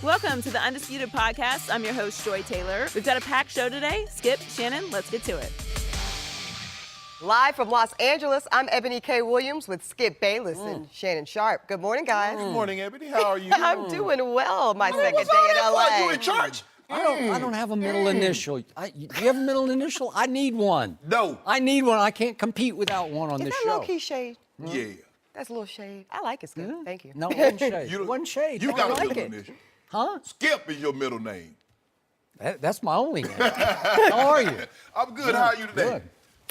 Welcome to the Undisputed Podcast. I'm your host, Joy Taylor. We've got a packed show today. Skip, Shannon, let's get to it. Live from Los Angeles, I'm Ebony K. Williams with Skip Bayless and Shannon Sharp. Good morning, guys. Good morning, Ebony. How are you? I'm doing well. My second day in LA. You in church? I don't have a middle initial. Do you have a middle initial? I need one. No. I need one. I can't compete without one on Is this that show. low-key shade? Yeah. That's a little shade. I like it, Skip. Thank you. No, one shade. One shade. You I got a like middle it. initial. Huh? Skip is your middle name. That's my only name. How are you? I'm good. How are you today? Good.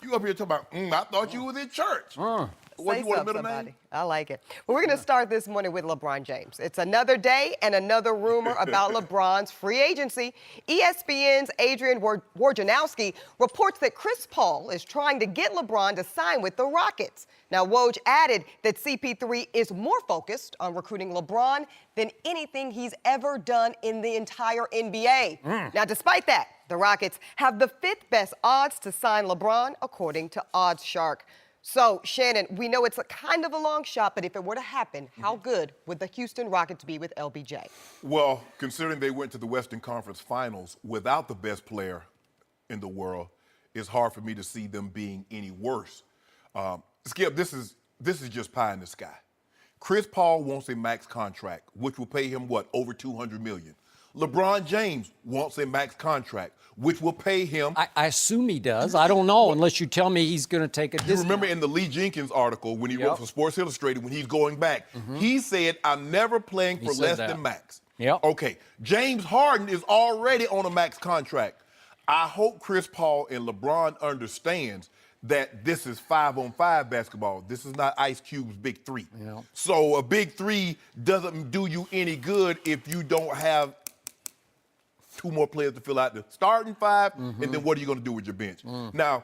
You up here talking about, I thought you was in church. What, Say you want a something, middle somebody. name? I like it. Well, we're going to start this morning with LeBron James. It's another day and another rumor about LeBron's free agency. ESPN's Adrian Wojnarowski reports that Chris Paul is trying to get LeBron to sign with the Rockets. Now, Woj added that CP3 is more focused on recruiting LeBron than anything he's ever done in the entire NBA. Now, despite that, the Rockets have the fifth best odds to sign LeBron, according to OddsShark. So, Shannon, we know it's a kind of a long shot, but if it were to happen, how good would the Houston Rockets be with LBJ? Well, considering they went to the Western Conference Finals without the best player in the world, it's hard for me to see them being any worse. Skip, this is just pie in the sky. Chris Paul wants a max contract, which will pay him, what, over $200 million. LeBron James wants a max contract, which will pay him. I assume he does. I don't know unless you tell me he's going to take a discount. You remember in the Lee Jenkins article when he wrote for Sports Illustrated, when he's going back, he said, I'm never playing for less than max. Yep. Okay, James Harden is already on a max contract. I hope Chris Paul and LeBron understands that this is 5-on-5 basketball. This is not Ice Cube's big three. Yeah. So a big three doesn't do you any good if you don't have two more players to fill out the starting five, and then what are you going to do with your bench? Now,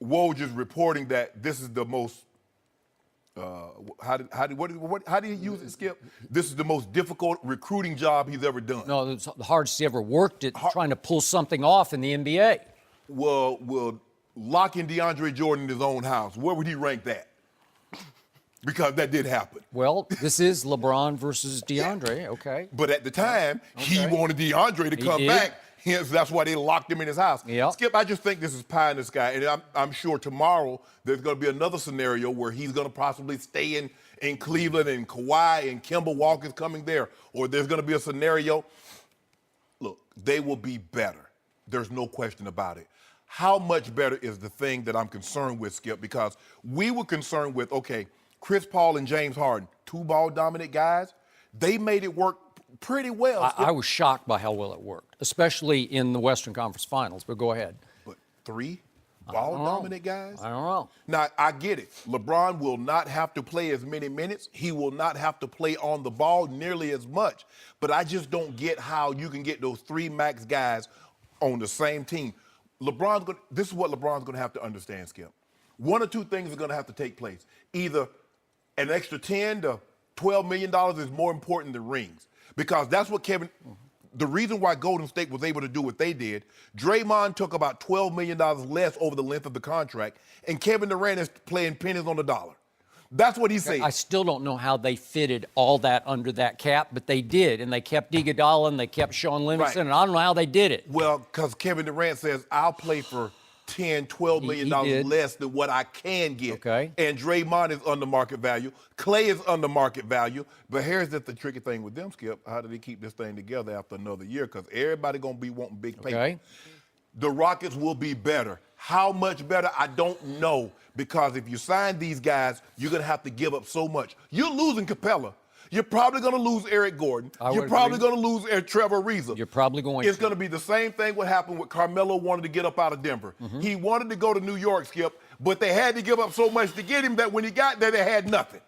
Woj is reporting that this is the most, how do you use it, Skip? This is the most difficult recruiting job he's ever done. No, it's the hardest he ever worked at trying to pull something off in the NBA. Well, locking DeAndre Jordan in his own house, where would he rank that? Because that did happen. Well, this is LeBron versus DeAndre, okay. But at the time, he wanted DeAndre to come back. Hence, that's why they locked him in his house. Yep. Skip, I just think this is pie in the sky. And I'm sure tomorrow there's going to be another scenario where he's going to possibly stay in Cleveland and Kawhi and Kemba Walker's coming there. Or there's going to be a scenario. Look, they will be better. There's no question about it. How much better is the thing that I'm concerned with, Skip? Because we were concerned with, okay, Chris Paul and James Harden, two ball-dominant guys, they made it work pretty well. I was shocked by how well it worked, especially in the Western Conference Finals, but go ahead. But three ball-dominant guys? I don't know. Now, I get it. LeBron will not have to play as many minutes. He will not have to play on the ball nearly as much. But I just don't get how you can get those three max guys on the same team. This is what LeBron's going to have to understand, Skip. One or two things are going to have to take place. Either an extra $10 to $12 million is more important than rings. Because that's what the reason why Golden State was able to do what they did, Draymond took about $12 million less over the length of the contract, and Kevin Durant is playing pennies on the dollar. That's what he's saying. I still don't know how they fitted all that under that cap, but they did, and they kept Iguodala and they kept Sean Livingston, and I don't know how they did it. Well, because Kevin Durant says, I'll play for $10, $12 million less than what I can get. Okay. And Draymond is under market value. Clay is under market value. But here's the tricky thing with them, Skip. How do they keep this thing together after another year? Because everybody going to be wanting big paper. Okay. The Rockets will be better. How much better, I don't know. Because if you sign these guys, you're going to have to give up so much. You're losing Capella. You're probably going to lose Eric Gordon. You're probably going to lose Trevor Ariza. You're probably going It's going to be the same thing what happened with Carmelo wanted to get up out of Denver. He wanted to go to New York, Skip, but they had to give up so much to get him that when he got there, they had nothing.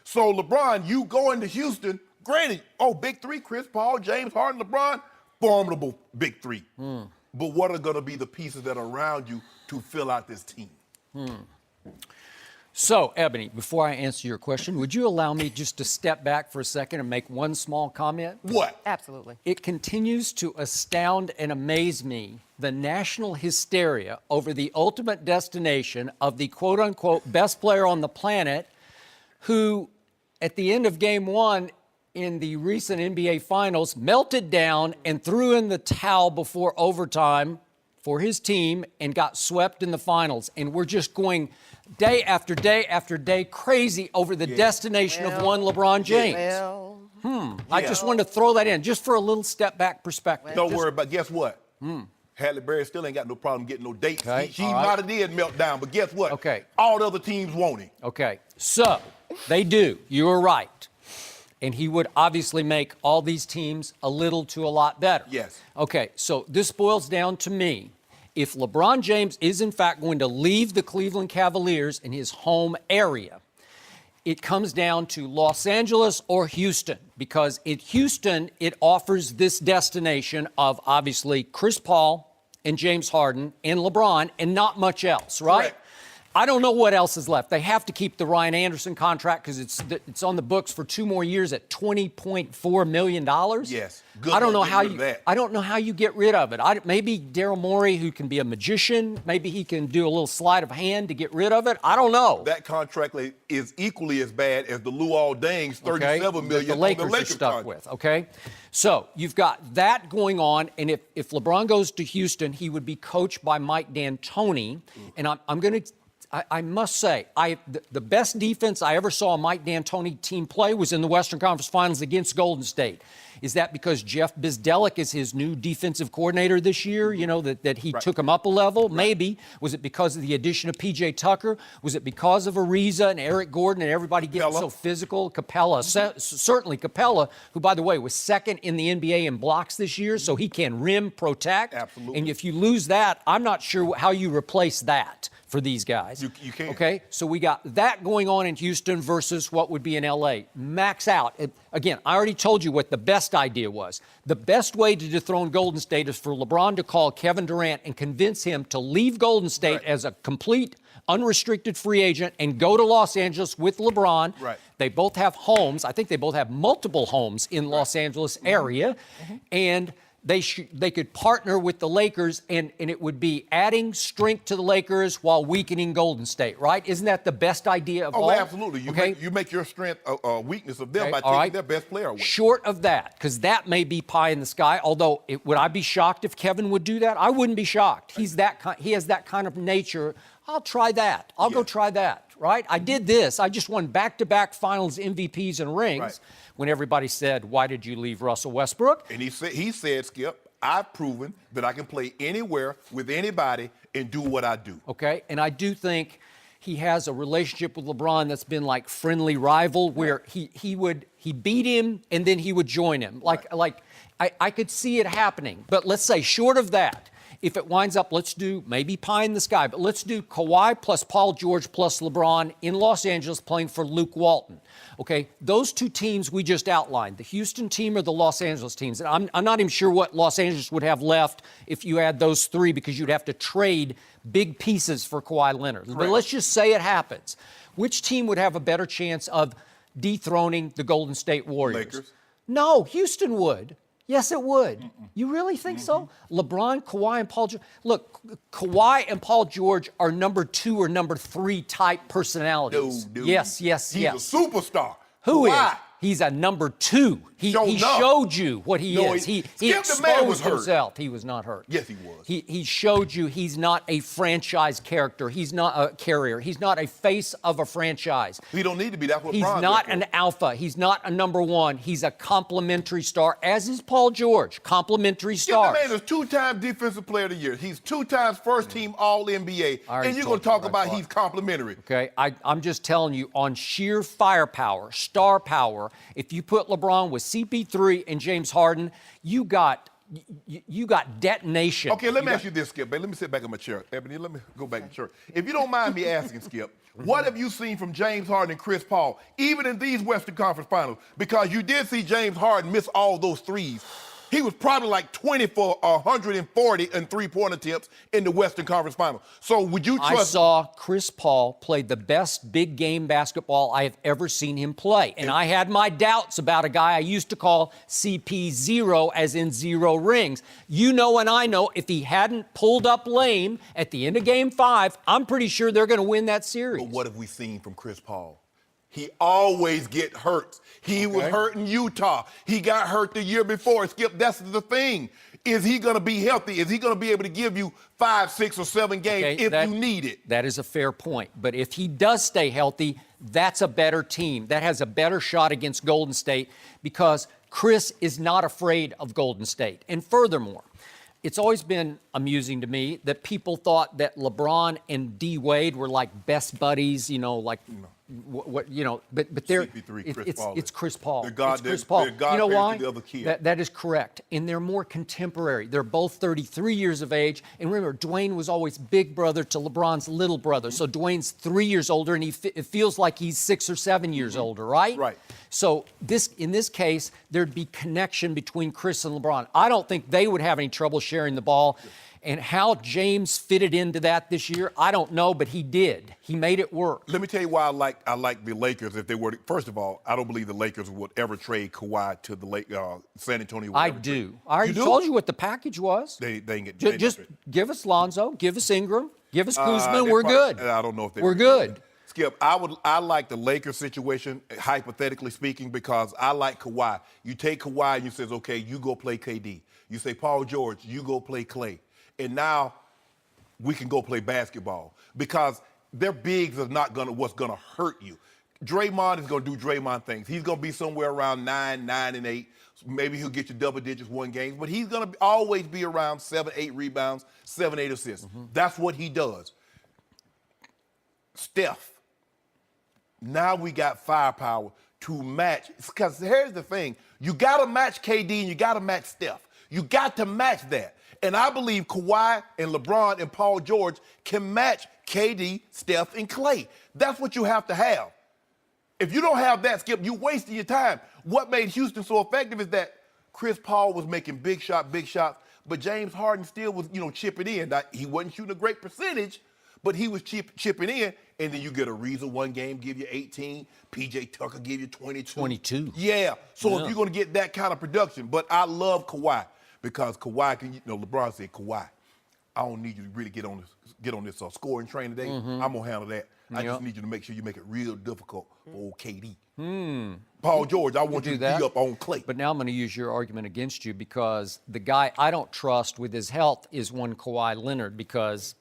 So, LeBron, you going to Houston, granted, big three, Chris Paul, James Harden, LeBron, formidable big three. But what are going to be the pieces that are around you to fill out this team? So, Ebony, before I answer your question, would you allow me just to step back for a second and make one small comment? What? Absolutely. It continues to astound and amaze me, the national hysteria over the ultimate destination of the quote-unquote best player on the planet who, at the end of game one, in the recent NBA Finals melted down and threw in the towel before overtime for his team and got swept in the finals. And we're just going day after day after day crazy over the destination of one LeBron James. I just wanted to throw that in just for a little step back perspective. Don't worry about, guess what? Halle Berry still ain't got no problem getting no dates. Okay, She might have did melt down, but guess what? Okay. All the other teams want him. Okay, so they do. You are right. And he would obviously make all these teams a little to a lot better. Yes. Okay, so this boils down to me. If LeBron James is in fact going to leave the Cleveland Cavaliers in his home area, it comes down to Los Angeles or Houston, because in Houston, it offers this destination of obviously Chris Paul and James Harden and LeBron and not much else, right? Correct. I don't know what else is left. They have to keep the Ryan Anderson contract because it's on the books for 2 more years at $20.4 million. Yes. Good I don't know luck how getting rid of that. I don't know how you get rid of it. Maybe Daryl Morey, who can be a magician, maybe he can do a little sleight of hand to get rid of it. I don't know. That contract is equally as bad as the Luol Deng's $37 million the Lakers, on the Lakers are stuck contract. with. Okay, so you've got that going on, and if LeBron goes to Houston, he would be coached by Mike D'Antoni, and I'm going to. I must say, the best defense I ever saw a Mike D'Antoni team play was in the Western Conference Finals against Golden State. Is that because Jeff Bizdelek is his new defensive coordinator this year, you know, that he took him up a level? Right. Maybe. Was it because of the addition of P.J. Tucker? Was it because of Ariza and Eric Gordon and everybody getting so physical? Capella, certainly Capella, who, by the way, was second in the NBA in blocks this year, so he can rim protect. Absolutely. And if you lose that, I'm not sure how you replace that for these guys. You can't. Okay, so we got that going on in Houston versus what would be in L.A. Max out. Again, I already told you what the best idea was. The best way to dethrone Golden State is for LeBron to call Kevin Durant and convince him to leave Golden State as a complete, unrestricted free agent and go to Los Angeles with LeBron. Right. They both have homes. I think they both have multiple homes in Los Angeles area. And they could partner with the Lakers, and it would be adding strength to the Lakers while weakening Golden State, right? Isn't that the best idea of all? Oh, absolutely. You make your strength a weakness of them by taking their best player away. Short of that, because that may be pie in the sky, although would I be shocked if Kevin would do that? I wouldn't be shocked. He has that kind of nature. I'll try that. I'll go try that, right? I did this. I just won back-to-back finals MVPs and rings. Right. When everybody said, why did you leave Russell Westbrook? And he said, Skip, I've proven that I can play anywhere with anybody and do what I do. Okay, and I do think he has a relationship with LeBron that's been like friendly rival, where he beat him and then he would join him. I could see it happening. But let's say short of that, if it winds up, let's do maybe pie in the sky, but let's do Kawhi plus Paul George plus LeBron in Los Angeles playing for Luke Walton. Okay, those two teams we just outlined, the Houston team or the Los Angeles teams. And I'm not even sure what Los Angeles would have left if you add those three, because you'd have to trade big pieces for Kawhi Leonard. Correct. But let's just say it happens. Which team would have a better chance of dethroning the Golden State Warriors? Lakers. No, Houston would. Yes, it would. You really think so? LeBron, Kawhi, and Paul George. Look, Kawhi and Paul George are number 2 or number 3 type personalities. Dude. Yes. He's a superstar. Who Kawhi. is? He's a number 2. He showed you what he is. He exposed himself. He was not hurt. Yes, he was. He showed you he's not a franchise character. He's not a carrier. He's not a face of a franchise. He don't need to be. That's what He's LeBron not is. an alpha. He's not a number 1. He's a complimentary star, as is Paul George. Complimentary star. The man is 2-time Defensive Player of the Year. He's 2 times first-team All-NBA. And you're going to talk about he's complimentary. Okay, I'm just telling you, on sheer firepower, star power, if you put LeBron with CP3 and James Harden, you got detonation. Okay, let me ask you this, Skip. Let me sit back in my chair. Ebony, let me go back to chair. If you don't mind me asking, Skip, what have you seen from James Harden and Chris Paul, even in these Western Conference Finals? Because you did see James Harden miss all those threes. He was probably like 20 for 140 in three-point attempts in the Western Conference Finals. So would you trust... I saw Chris Paul play the best big game basketball I have ever seen him play. And I had my doubts about a guy I used to call CP0, as in 0 rings. You know and I know if he hadn't pulled up lame at the end of Game 5, I'm pretty sure they're going to win that series. But what have we seen from Chris Paul? He always get hurt. He was hurt in Utah. He got hurt the year before. Skip, that's the thing. Is he going to be healthy? Is he going to be able to give you 5, 6, or 7 games if you need it? That is a fair point. But if he does stay healthy, that's a better team. That has a better shot against Golden State because Chris is not afraid of Golden State. And furthermore, it's always been amusing to me that people thought that LeBron and D. Wade were like best buddies, but they're it's Chris Paul. It's Chris Paul. You know why? That is correct. And they're more contemporary. They're both 33 years of age. And remember, Dwayne was always big brother to LeBron's little brother. So Dwayne's 3 years older, and it feels like he's 6 or 7 years older, right? Right. So in this case, there'd be connection between Chris and LeBron. I don't think they would have any trouble sharing the ball. And how James fitted into that this year, I don't know, but he did. He made it work. Let me tell you why I like the Lakers. If they were, first of all, I don't believe the Lakers would ever trade Kawhi to the San Antonio. I do. I already told you what the package was. They ain't get. Just give us Lonzo, give us Ingram, give us Kuzma. We're good. I don't know if we're good. Skip, I like the Lakers situation, hypothetically speaking, because I like Kawhi. You take Kawhi and you says, okay, you go play KD. You say, Paul George, you go play Clay. And now we can go play basketball because their bigs are not what's gonna hurt you. Draymond is gonna do Draymond things. He's gonna be somewhere around 9 and 8. Maybe he'll get you double digits one game, but he's gonna always be around 7, 8 rebounds, 7, 8 assists. That's what he does. Steph. Now we got firepower to match. Because here's the thing. You got to match KD and you got to match Steph. You got to match that. And I believe Kawhi and LeBron and Paul George can match KD, Steph, and Clay. That's what you have to have. If you don't have that, Skip, you're wasting your time. What made Houston so effective is that Chris Paul was making big shots, but James Harden still was, chipping in. Now, he wasn't shooting a great percentage, but he was chipping in, and then you get a reason one game give you 18, P.J. Tucker give you 22. 22. Yeah. So if you're going to get that kind of production, but I love Kawhi because Kawhi can, LeBron said, Kawhi, I don't need you to really get on this scoring train today. I'm going to handle that. I just need you to make sure you make it real difficult for old KD. Paul George, I want you to be up on Clay. But now I'm going to use your argument against you because the guy I don't trust with his health is one Kawhi Leonard because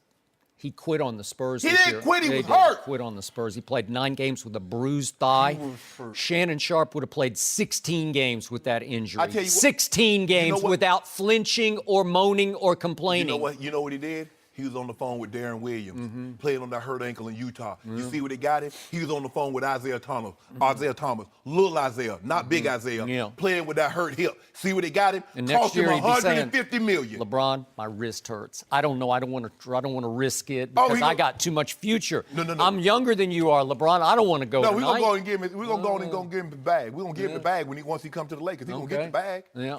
he quit on the Spurs this year. He didn't quit, he was hurt. He quit on the Spurs. He played 9 games with a bruised thigh. Shannon Sharp would have played 16 games with that injury. I tell you 16 games without flinching or moaning or complaining. You know what he did? He was on the phone with Darren Williams, playing on that hurt ankle in Utah. You see what they got him? He was on the phone with Isaiah Thomas, little Isaiah, not big Isaiah, playing with that hurt hip. See what they got him? And next year he'd be saying, $150 million. LeBron, my wrist hurts. I don't know. I don't want to risk it because I got too much future. No. I'm younger than you are, LeBron. I don't want to go tonight. No, we're gonna give him the bag. We're gonna give him the bag once he comes to the Lakers. He's gonna get the bag. Yeah.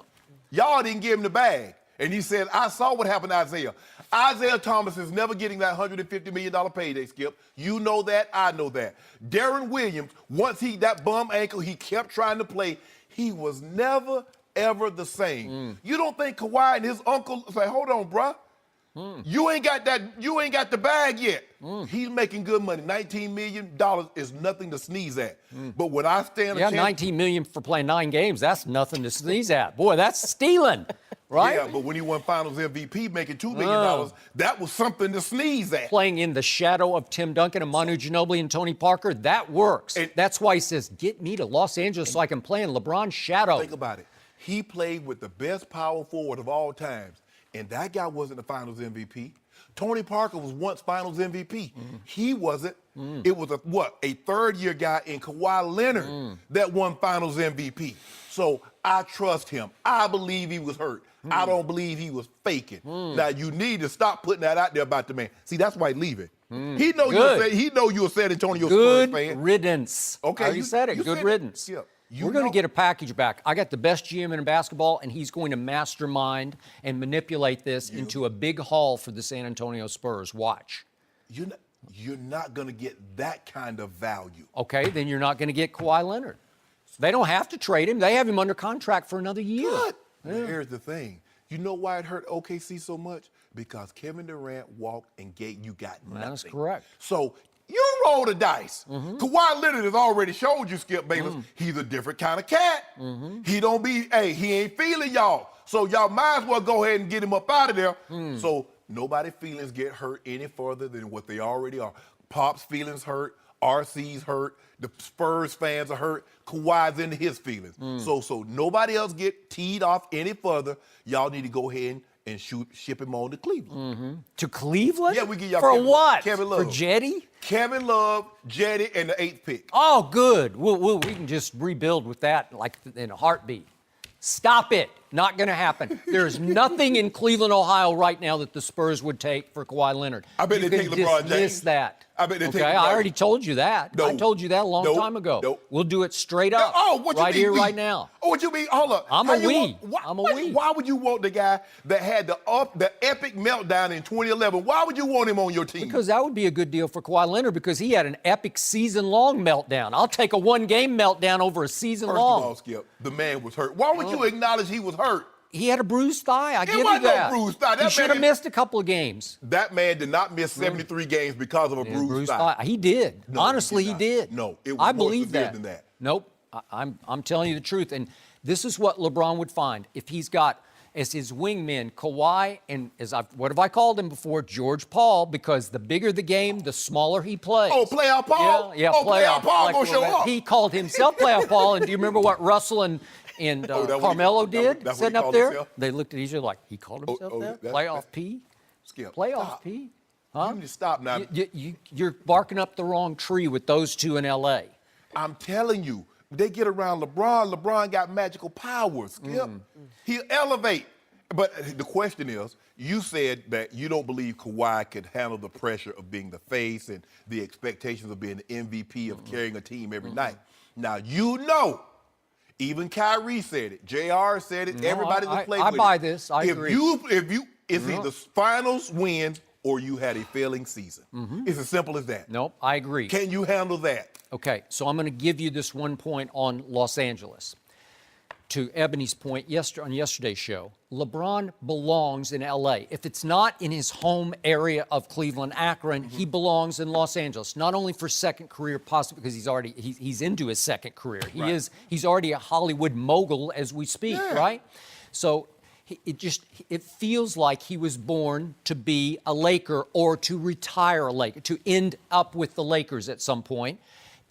Y'all didn't give him the bag. And he said, I saw what happened to Isaiah. Isaiah Thomas is never getting that $150 million payday, Skip. You know that. I know that. Darren Williams, once that bum ankle, he kept trying to play. He was never, ever the same. You don't think Kawhi and his uncle say, hold on, bruh. You ain't got the bag yet. He's making good money. $19 million is nothing to sneeze at. But when I stand a chance, $19 million for playing 9 games, that's nothing to sneeze at. Boy, that's stealing. Right? Yeah, but when he won Finals MVP, making $2 million, that was something to sneeze at. Playing in the shadow of Tim Duncan and Manu Ginobili and Tony Parker, that works. That's why he says, get me to Los Angeles so I can play in LeBron's shadow. Think about it. He played with the best power forward of all times, and that guy wasn't the Finals MVP. Tony Parker was once Finals MVP. He wasn't. It was a third-year guy in Kawhi Leonard that won Finals MVP. So I trust him. I believe he was hurt. I don't believe he was faking. Now, you need to stop putting that out there about the man. See, that's why he's leaving. He know you're a San Antonio Spurs fan. Good riddance. Okay, you said it. Good riddance. Yeah. We're going to get a package back. I got the best GM in basketball, and he's going to mastermind and manipulate this into a big haul for the San Antonio Spurs. Watch. You're not going to get that kind of value. Okay, then you're not going to get Kawhi Leonard. They don't have to trade him. They have him under contract for another year. Good. Yeah. Here's the thing. You know why it hurt OKC so much? Because Kevin Durant walked and you got nothing. That's correct. So You roll the dice. Kawhi Leonard has already showed you, Skip Bayless, he's a different kind of cat. He don't be, he ain't feeling y'all. So y'all might as well go ahead and get him up out of there. So nobody's feelings get hurt any further than what they already are. Pop's feelings hurt. RC's hurt. The Spurs fans are hurt. Kawhi's into his feelings. So nobody else get teed off any further. Y'all need to go ahead and ship him on to Cleveland. To Cleveland? Yeah, we get y'all for Kevin, what? Kevin Love. For Jetty? Kevin Love, Jetty, and the 8th pick. Oh, good. We can just rebuild with that like in a heartbeat. Stop it. Not going to happen. There's nothing in Cleveland, Ohio right now that the Spurs would take for Kawhi Leonard. I bet they take LeBron James. That. I bet they take I already told you that. No. I told you that a long time ago. Nope. We'll do it straight up. What you right mean here, we? right now. Oh, what you mean? Hold up. I'm a we. I'm a we. Why would you want the guy that had the epic meltdown in 2011? Why would you want him on your team? Because that would be a good deal for Kawhi Leonard because he had an epic season-long meltdown. I'll take a one-game meltdown over a season-long. First of all, Skip, the man was hurt. Why would you acknowledge he was hurt? He had a bruised thigh. I give you wasn't no that. bruised thigh. That He should have man- missed a couple of games. That man did not miss 73 games because of a bruised thigh. He did. No, Honestly, he he did not. did. No, it was I more believe severe that. than that. Nope. I'm telling you the truth. And this is what LeBron would find if he's got as his wingmen Kawhi and what have I called him before? George Paul, because the bigger the game, the smaller he plays. Oh, playoff Paul? Yeah, Oh, playoff Paul like, gonna show up. He called himself playoff Paul. And do you remember what Russell and Carmelo did that's what he sitting up called there? himself? They looked at each other like, he called himself that? that's- Playoff P? Skip, Playoff stop. P? You need to stop now. You're barking up the wrong tree with those two in L.A. I'm telling you, they get around LeBron. LeBron got magical powers, Skip. He'll elevate. But the question is, you said that you don't believe Kawhi could handle the pressure of being the face and the expectations of being the MVP of carrying a team every night. Now, even Kyrie said it. JR said it. Everybody that played with it. I buy this. I agree. It's either finals wins or you had a failing season. It's as simple as that. Nope, I agree. Can you handle that? Okay, so I'm going to give you this 1 point on Los Angeles. To Ebony's point on yesterday's show, LeBron belongs in L.A. If it's not in his home area of Cleveland, Akron, he belongs in Los Angeles. Not only for second career, possibly because he's into his second career. He's already a Hollywood mogul as we speak, right? So it feels like he was born to be a Laker or to retire a Laker, to end up with the Lakers at some point.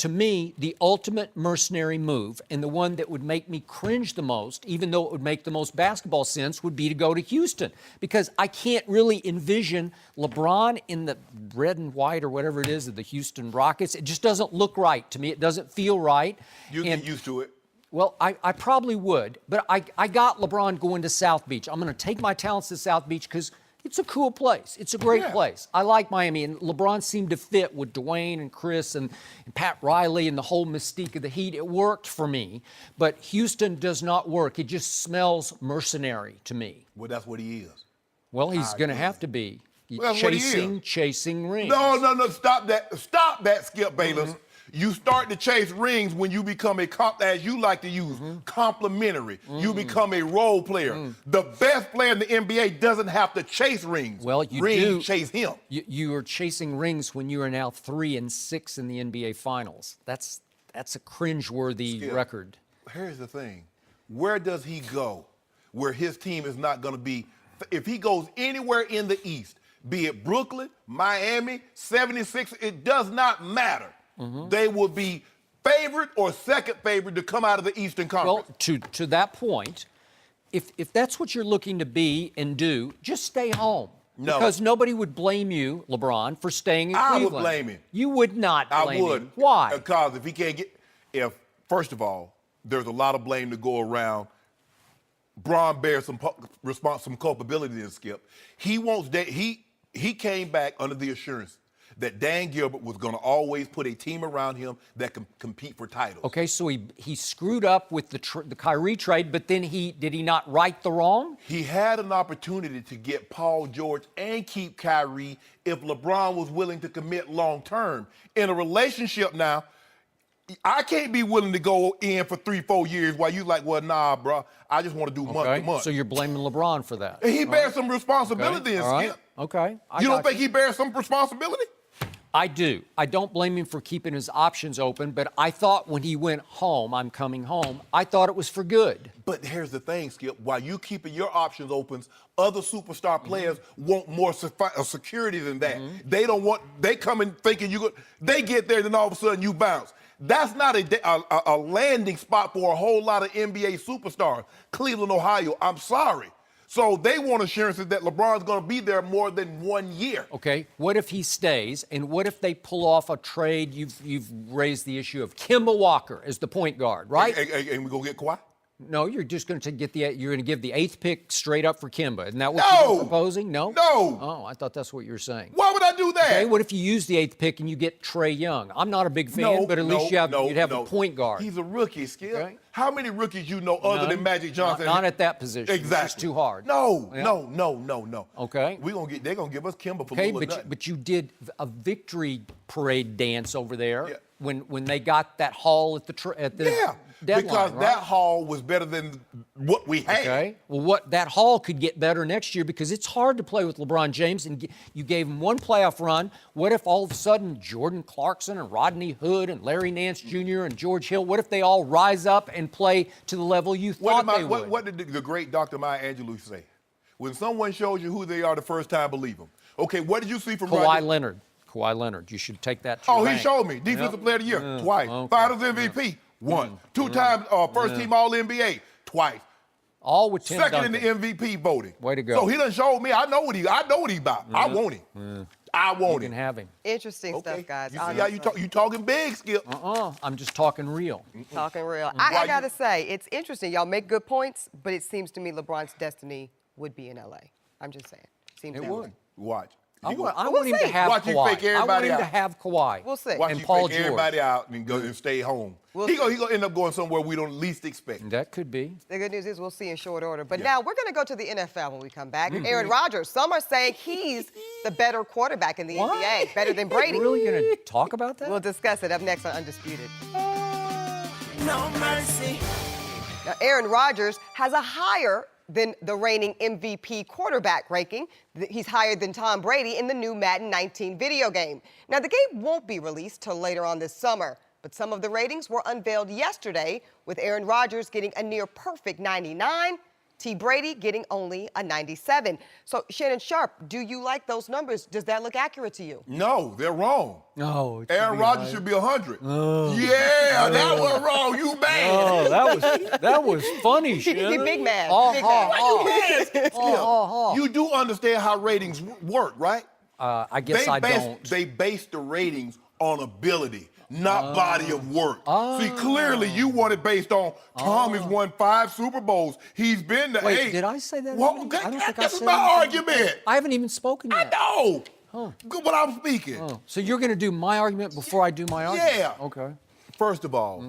To me, the ultimate mercenary move, and the one that would make me cringe the most, even though it would make the most basketball sense, would be to go to Houston. Because I can't really envision LeBron in the red and white or whatever it is of the Houston Rockets. It just doesn't look right to me. It doesn't feel right. You get used to it. Well, I probably would. But I got LeBron going to South Beach. I'm going to take my talents to South Beach because it's a cool place. It's a great place. I like Miami, and LeBron seemed to fit with Dwayne and Chris and Pat Riley and the whole mystique of the Heat. It worked for me, but Houston does not work. It just smells mercenary to me. Well, that's what he is. Well, he's going to have to be. Well, that's what he is. Chasing rings. No, stop that, Skip Bayless. You start to chase rings when you become as you like to use, complimentary. You become a role player. The best player in the NBA doesn't have to chase rings. Well, you rings do. Chase him. You are chasing rings when you are now 3-6 in the NBA Finals. That's a cringeworthy Skip, record. Here's the thing. Where does he go where his team is not going to be? If he goes anywhere in the East, be it Brooklyn, Miami, 76, it does not matter. They will be favorite or second favorite to come out of the Eastern Conference. Well, to that point, if that's what you're looking to be and do, just stay home. No. Because nobody would blame you, LeBron, for staying in Cleveland. I would blame him. You would not blame I would. him. Why? Because if he can't first of all, there's a lot of blame to go around. Bron bears some culpability in Skip. He wants that. He came back under the assurance that Dan Gilbert was going to always put a team around him that can compete for titles. Okay, so he screwed up with the Kyrie trade, but then did he not right the wrong? He had an opportunity to get Paul George and keep Kyrie if LeBron was willing to commit long term. In a relationship now, I can't be willing to go in for 3-4 years while you like, well, nah, bro, I just want to do month to month. So you're blaming LeBron for that. And he bears some responsibility in All right. Skip. Okay. You don't think he bears some responsibility? I do. I don't blame him for keeping his options open, but I thought when he went home, I'm coming home, I thought it was for good. But here's the thing, Skip. While you keeping your options open, other superstar players want more security than that. They don't want. They come in thinking you. They get there, then all of a sudden you bounce. That's not a landing spot for a whole lot of NBA superstars. Cleveland, Ohio. I'm sorry. So they want assurances that LeBron's going to be there more than 1 year. Okay, what if he stays, and what if they pull off a trade? You've raised the issue of Kemba Walker as the point guard, right? And we go get Kawhi? No, you're just going to you're going to give the 8th pick straight up for Kemba. Isn't that what No! you're proposing? No? No! Oh, I thought that's what you were saying. Why would I do that? Okay, what if you use the 8th pick and you get Trae Young? I'm not a big fan, but at least you'd have a point guard. He's a rookie, Skip. Okay. How many rookies you know other than Magic Johnson? Not at that position. Exactly. It's just too hard. No. Okay. They're gonna give us Kemba for Okay, little or nothing. but you did a victory parade dance over there Yeah. when they got that haul at the Yeah, deadline, because right? that haul was better than what we had. Okay. Well, that haul could get better next year because it's hard to play with LeBron James, and you gave him one playoff run. What if all of a sudden Jordan Clarkson and Rodney Hood and Larry Nance Jr. and George Hill, what if they all rise up and play to the level you thought they would? What did the great Dr. Maya Angelou say? When someone shows you who they are the first time, believe them. Okay, what did you see from Kawhi Leonard. You should take that to your he bank. showed me. Defensive Player of the Year, twice. Okay. Finals MVP, once. Two-time first-team All-NBA, twice. All with Tim Second Duncan. in the MVP voting. Way to go. So he done showed me. I know what he about. I want him. I want You can have him. Interesting Okay. stuff, guys. You see how you talking big, Skip? I'm just talking real. Talking real. I got to say, it's interesting. Y'all make good points, but it seems to me LeBron's destiny would be in L.A. I'm just saying. Seems It that would. way. Watch. I He want gonna- him to see. have Watch you Kawhi. fake everybody I want him to out. have Kawhi. We'll see. Watch And you Paul fake George. everybody out and go and stay home. We'll He see. gonna end up going somewhere we don't least expect. That could be. The good news is we'll see in short order. But Yeah. now we're going to go to the NFL when we come back. Aaron Rodgers, some are saying he's the better quarterback in the What? NBA, better than Brady. We're really going to talk about that? We'll discuss it up next on Undisputed. No mercy. Now, Aaron Rodgers has a higher than the reigning MVP quarterback ranking. He's higher than Tom Brady in the new Madden 19 video game. Now, the game won't be released till later on this summer, but some of the ratings were unveiled yesterday, with Aaron Rodgers getting a near-perfect 99, T. Brady getting only a 97. So, Shannon Sharp, do you like those numbers? Does that look accurate to you? No, they're wrong. No. Aaron Rodgers should be 100. Yeah, that was wrong. You bad. Oh, that was funny, Shannon. He big man. Oh, Big oh, man. oh. You do understand how ratings work, right? I guess I don't. They base the ratings on ability, not body of work. See, clearly you want it based on Tom has won 5 Super Bowls. He's been to 8. Wait, did I say that? Well, I don't think I this is said my anything. argument. I haven't even spoken I yet. know. Good what I'm speaking. Oh, so you're going to do my argument before I do my argument? Yeah. Okay. First of all,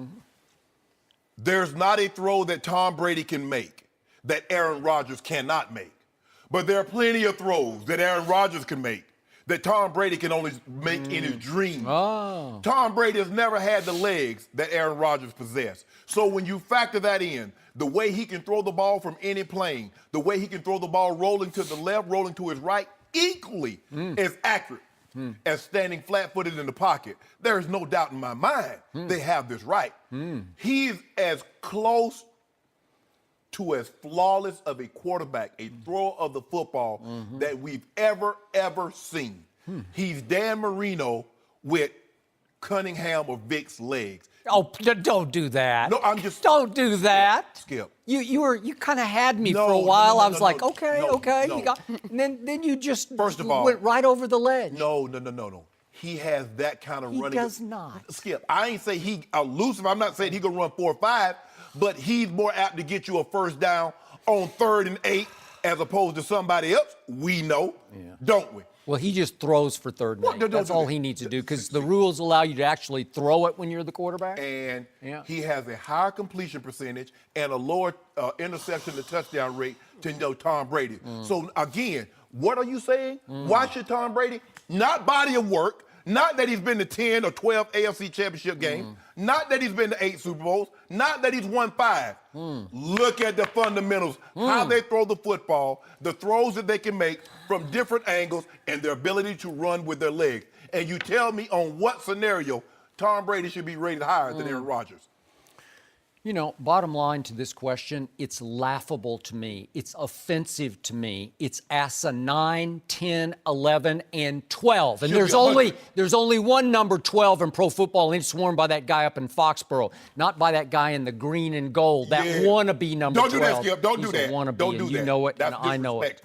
there's not a throw that Tom Brady can make that Aaron Rodgers cannot make. But there are plenty of throws that Aaron Rodgers can make that Tom Brady can only make in his dreams. Oh. Tom Brady has never had the legs that Aaron Rodgers possessed. So when you factor that in, the way he can throw the ball from any plane, the way he can throw the ball rolling to the left, rolling to his right, equally as accurate as standing flat-footed in the pocket, there is no doubt in my mind they have this right. He's as close to as flawless of a quarterback, a thrower of the football that we've ever seen. He's Dan Marino with Cunningham or Vic's legs. Oh, don't do that. No, I'm just... Don't do that. Skip. You kind of had me No, for a no, while. no, I no, was no, like, no, okay, no, okay. no. You got, and then you just First of all, went right over the ledge. No. He has that kind of He running. does not. Skip, I ain't say he elusive. I'm not saying he gonna run 4 or 5, but he's more apt to get you a first down on 3rd and 8 as opposed to somebody else. We know, don't we? Well, he just throws for 3rd and 8. Don't That's do all that. he needs to do because the rules allow you to actually throw it when you're the quarterback. And Yeah. he has a higher completion percentage and a lower interception to touchdown rate than Tom Brady. So again, what are you saying? Why should Tom Brady? Not body of work, not that he's been to 10 or 12 AFC championship games, not that he's been to 8 Super Bowls, not that he's won 5. Look at the fundamentals, how they throw the football, the throws that they can make from different angles, and their ability to run with their legs. And you tell me on what scenario Tom Brady should be rated higher than Aaron Rodgers. You know, bottom line to this question, it's laughable to me. It's offensive to me. It's asinine, 10, 11, and 12. And there's only one number 12 in pro football, and it's worn by that guy up in Foxborough, not by that guy in the green and gold, that wannabe number 12. Don't do that, Skip. Don't do that. Wannabe, Don't do and you that. know it, That's and I know it.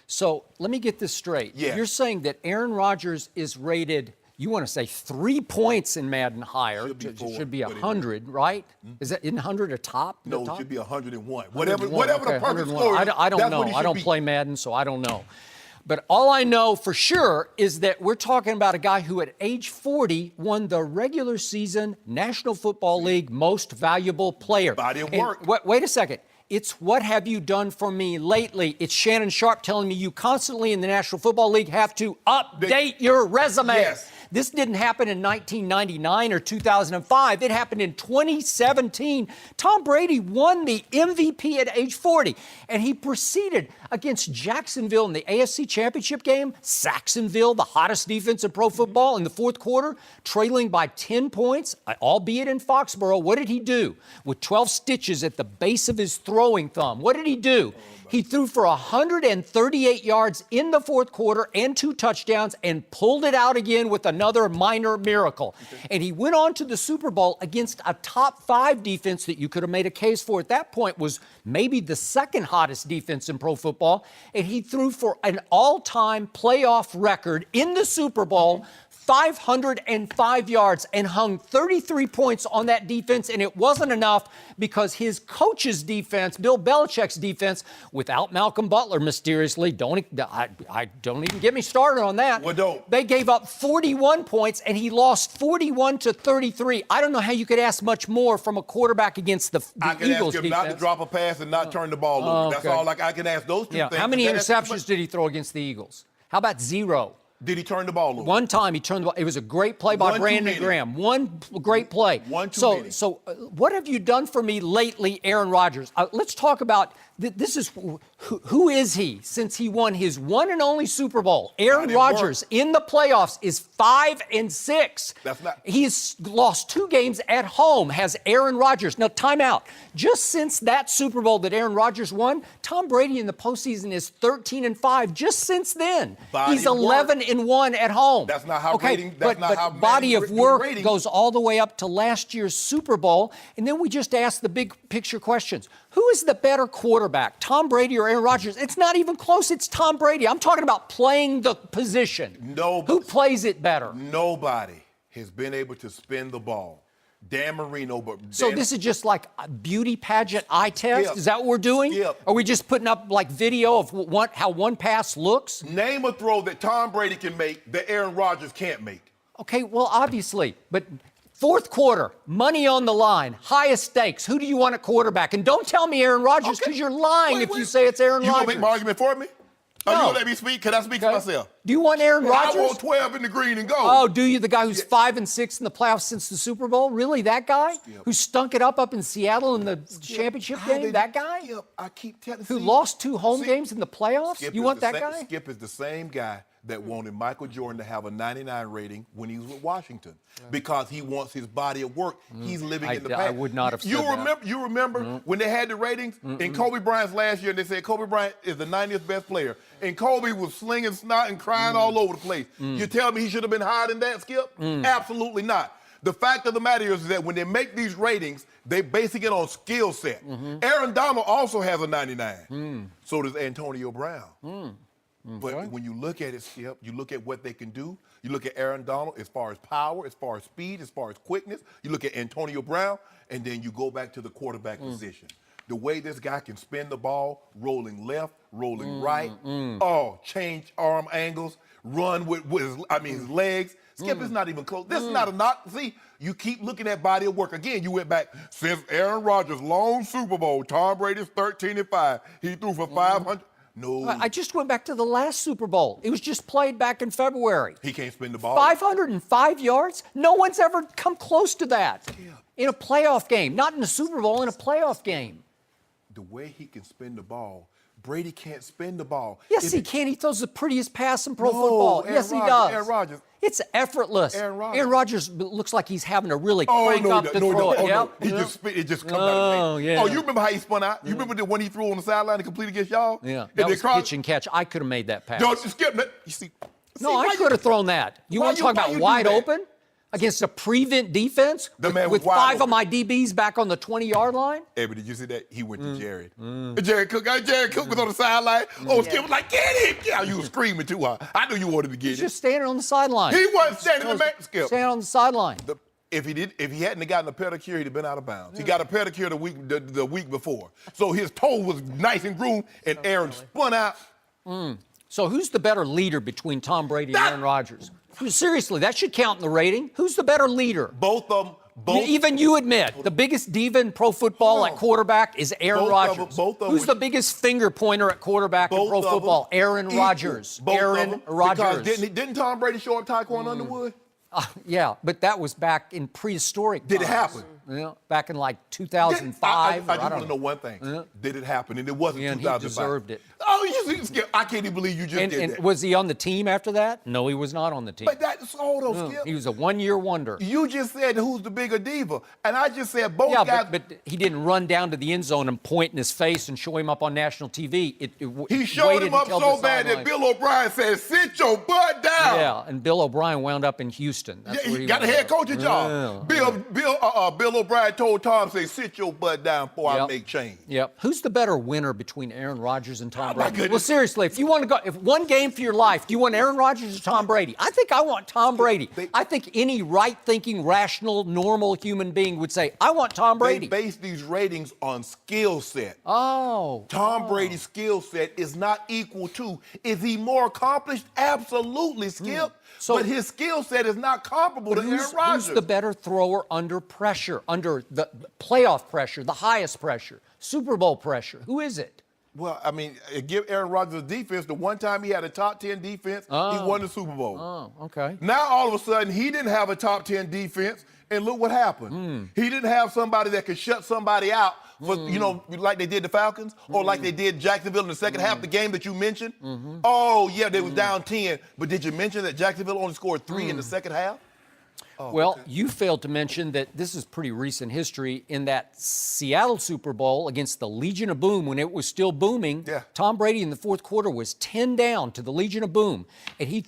So let me get this straight. Yeah. You're saying that Aaron Rodgers is rated, you want to say 3 points in Madden higher. Should be 100, right? Isn't 100 a top? No, top? it should be 101. 101. Whatever the perfect score is, I don't know. I don't play Madden, so I don't know. But all I know for sure is that we're talking about a guy who at age 40 won the regular season National Football League Most Valuable Player. Body of work. Wait a second. It's what have you done for me lately? It's Shannon Sharp telling me you constantly in the National Football League have to update your resume. Yes. This didn't happen in 1999 or 2005. It happened in 2017. Tom Brady won the MVP at age 40, and he proceeded against Jacksonville in the AFC Championship game. Saxonville, the hottest defense in pro football, in the fourth quarter, trailing by 10 points, albeit in Foxborough. What did he do? With 12 stitches at the base of his throwing thumb, what did he do? He threw for 138 yards in the fourth quarter and 2 touchdowns and pulled it out again with another minor miracle. And he went on to the Super Bowl against a top 5 defense that you could have made a case for at that point was maybe the second hottest defense in pro football. And he threw for an all-time playoff record in the Super Bowl, 505 yards, and hung 33 points on that defense, and it wasn't enough because his coach's defense, Bill Belichick's defense, without Malcolm Butler, mysteriously, don't even get me started on that. Well, don't. They gave up 41 points, and he lost 41-33. I don't know how you could ask much more from a quarterback against the I can Eagles ask him defense. not to drop a pass and not turn the ball over. That's all. I can ask those two things. How many interceptions did he throw against the Eagles? How about 0? Did he turn the ball over? One time he turned the ball. It was a great play by Brandon Graham. One great play. So what have you done for me lately, Aaron Rodgers? Let's talk about this. Is who is he since he won his one and only Super Bowl? Aaron Rodgers in the playoffs is 5-6. That's not. He's lost 2 games at home. Has Aaron Rodgers? Now, time out. Just since that Super Bowl that Aaron Rodgers won, Tom Brady in the postseason is 13-5. Just since then, he's 11-1 at home. That's not how rating. But body of work goes all the way up to last year's Super Bowl. And then we just ask the big picture questions. Who is the better quarterback, Tom Brady or Aaron Rodgers? It's not even close. It's Tom Brady. I'm talking about playing the position. Who plays it better? Nobody has been able to spin the ball. Dan Marino, but so this is just like a beauty pageant eye test? Skip. Is that what we're doing? Skip. Are we just putting up like video of how one pass looks? Name a throw that Tom Brady can make that Aaron Rodgers can't make. Okay, well, obviously, but fourth quarter, money on the line, highest stakes. Who do you want at quarterback? And don't tell me Aaron Rodgers because you're lying if you say it's Aaron Rodgers. You gonna make my argument for me? No. Are you gonna let me speak? Can I speak for myself? Do you want Aaron Rodgers? I want 12 in the green and gold. Oh, do you? The guy who's 5-6 in the playoffs since the Super Bowl? Really, that guy? Who stunk it up in Seattle in the championship game? That guy? I keep telling you. Who lost 2 home games in the playoffs? You want that guy? Skip is the same guy that wanted Michael Jordan to have a 99 rating when he was with Washington because he wants his body of work. He's living in the past. I would not have said that. You remember when they had the ratings in Kobe Bryant's last year, and they said Kobe Bryant is the 90th best player, and Kobe was slinging snot and crying all over the place. You tell me he should have been higher than that, Skip? Absolutely not. The fact of the matter is that when they make these ratings, they basing it on skill set. Aaron Donald also has a 99. So does Antonio Brown. But when you look at it, Skip, you look at what they can do. You look at Aaron Donald as far as power, as far as speed, as far as quickness. You look at Antonio Brown, and then you go back to the quarterback position. The way this guy can spin the ball, rolling left, rolling right, change arm angles, run with his legs. Skip is not even close. This is not a knock. See, you keep looking at body of work. Again, you went back since Aaron Rodgers' lone Super Bowl. Tom Brady's 13-5. He threw for 500. No. I just went back to the last Super Bowl. It was just played back in February. He can't spin the ball. 505 yards? No one's ever come close to that in a playoff game. Not in a Super Bowl, in a playoff game. The way he can spin the ball, Brady can't spin the ball. Yes, he can. He throws the prettiest pass in pro No, football. Aaron Yes, he Rodgers, does. Aaron Rodgers. It's effortless. Aaron Rodgers. Aaron Rodgers looks like he's having to really crank up the throw. No. He just spit, it just comes out of his hand. Yeah. Oh, you remember how he spun out? You remember the one he threw on the sideline and completed against y'all? Yeah, And that then was pitch and catch. I could have made that pass. Don't skip that. You see? No, I could have thrown that. You want to talk about wide open? Against a prevent defense with 5 of my DBs back on the 20-yard line? Hey, but did you see that? He went to Jared. Jared Cook was on the sideline. Oh, Skip was like, get him! Yeah, you were screaming too hard. I knew you wanted to get He's it. just standing on the sideline. He wasn't standing in the Skip. Standing on the sideline. If he hadn't gotten a pedicure, he'd have been out of bounds. He got a pedicure the week before. So his toe was nice and groomed, and Aaron spun out. So who's the better leader between Tom Brady and Aaron Rodgers? Seriously, that should count in the rating. Who's the better leader? Both of them. Even you admit, the biggest diva in pro football at quarterback is Aaron Rodgers. Who's the biggest finger pointer at quarterback in pro football? Aaron Rodgers. Aaron Rodgers. Because didn't Tom Brady show up Tyquan Underwood? Yeah, but that was back in prehistoric times. Did it happen? Yeah, back in like 2005. I just want to know one thing. Did it happen? And it wasn't 2005. He deserved it. Oh, you Skip, I can't even believe you just did that. Was he on the team after that? No, he was not on the team. But that's all though, Skip. He was a one-year wonder. You just said who's the bigger diva. And I just said both guys. Yeah, but he didn't run down to the end zone and point in his face and show him up on national TV. He showed him up so bad that Bill O'Brien said, sit your butt down. Yeah, and Bill O'Brien wound up in Houston. That's where he got a head coaching job. Bill O'Brien told Tom, say, sit your butt down before I make change. Yep. Who's the better winner between Aaron Rodgers and Tom Brady? goodness. Well, seriously, if you want to go, if one game for your life, do you want Aaron Rodgers or Tom Brady? I think I want Tom Brady. I think any right-thinking, rational, normal human being would say, I want Tom Brady. They base these ratings on skill set. Oh. Tom Brady's skill set is not equal to. Is he more accomplished? Absolutely, Skip. But his skill set is not comparable to Aaron Rodgers. Who's the better thrower under pressure, under the playoff pressure, the highest pressure, Super Bowl pressure? Who is it? Well, I mean, give Aaron Rodgers a defense. The one time he had a top 10 defense, he won the Super Bowl. Oh, okay. Now, all of a sudden, he didn't have a top 10 defense, and look what happened. He didn't have somebody that could shut somebody out for, like they did the Falcons or like they did Jacksonville in the second half, the game that you mentioned. Oh, yeah, they was down 10, but did you mention that Jacksonville only scored 3 in the second half? Oh, well, you failed to mention that this is pretty recent history. In that Seattle Super Bowl against the Legion of Boom, when it was still booming, Tom Brady in the fourth quarter was 10 down to the Legion of Boom, and he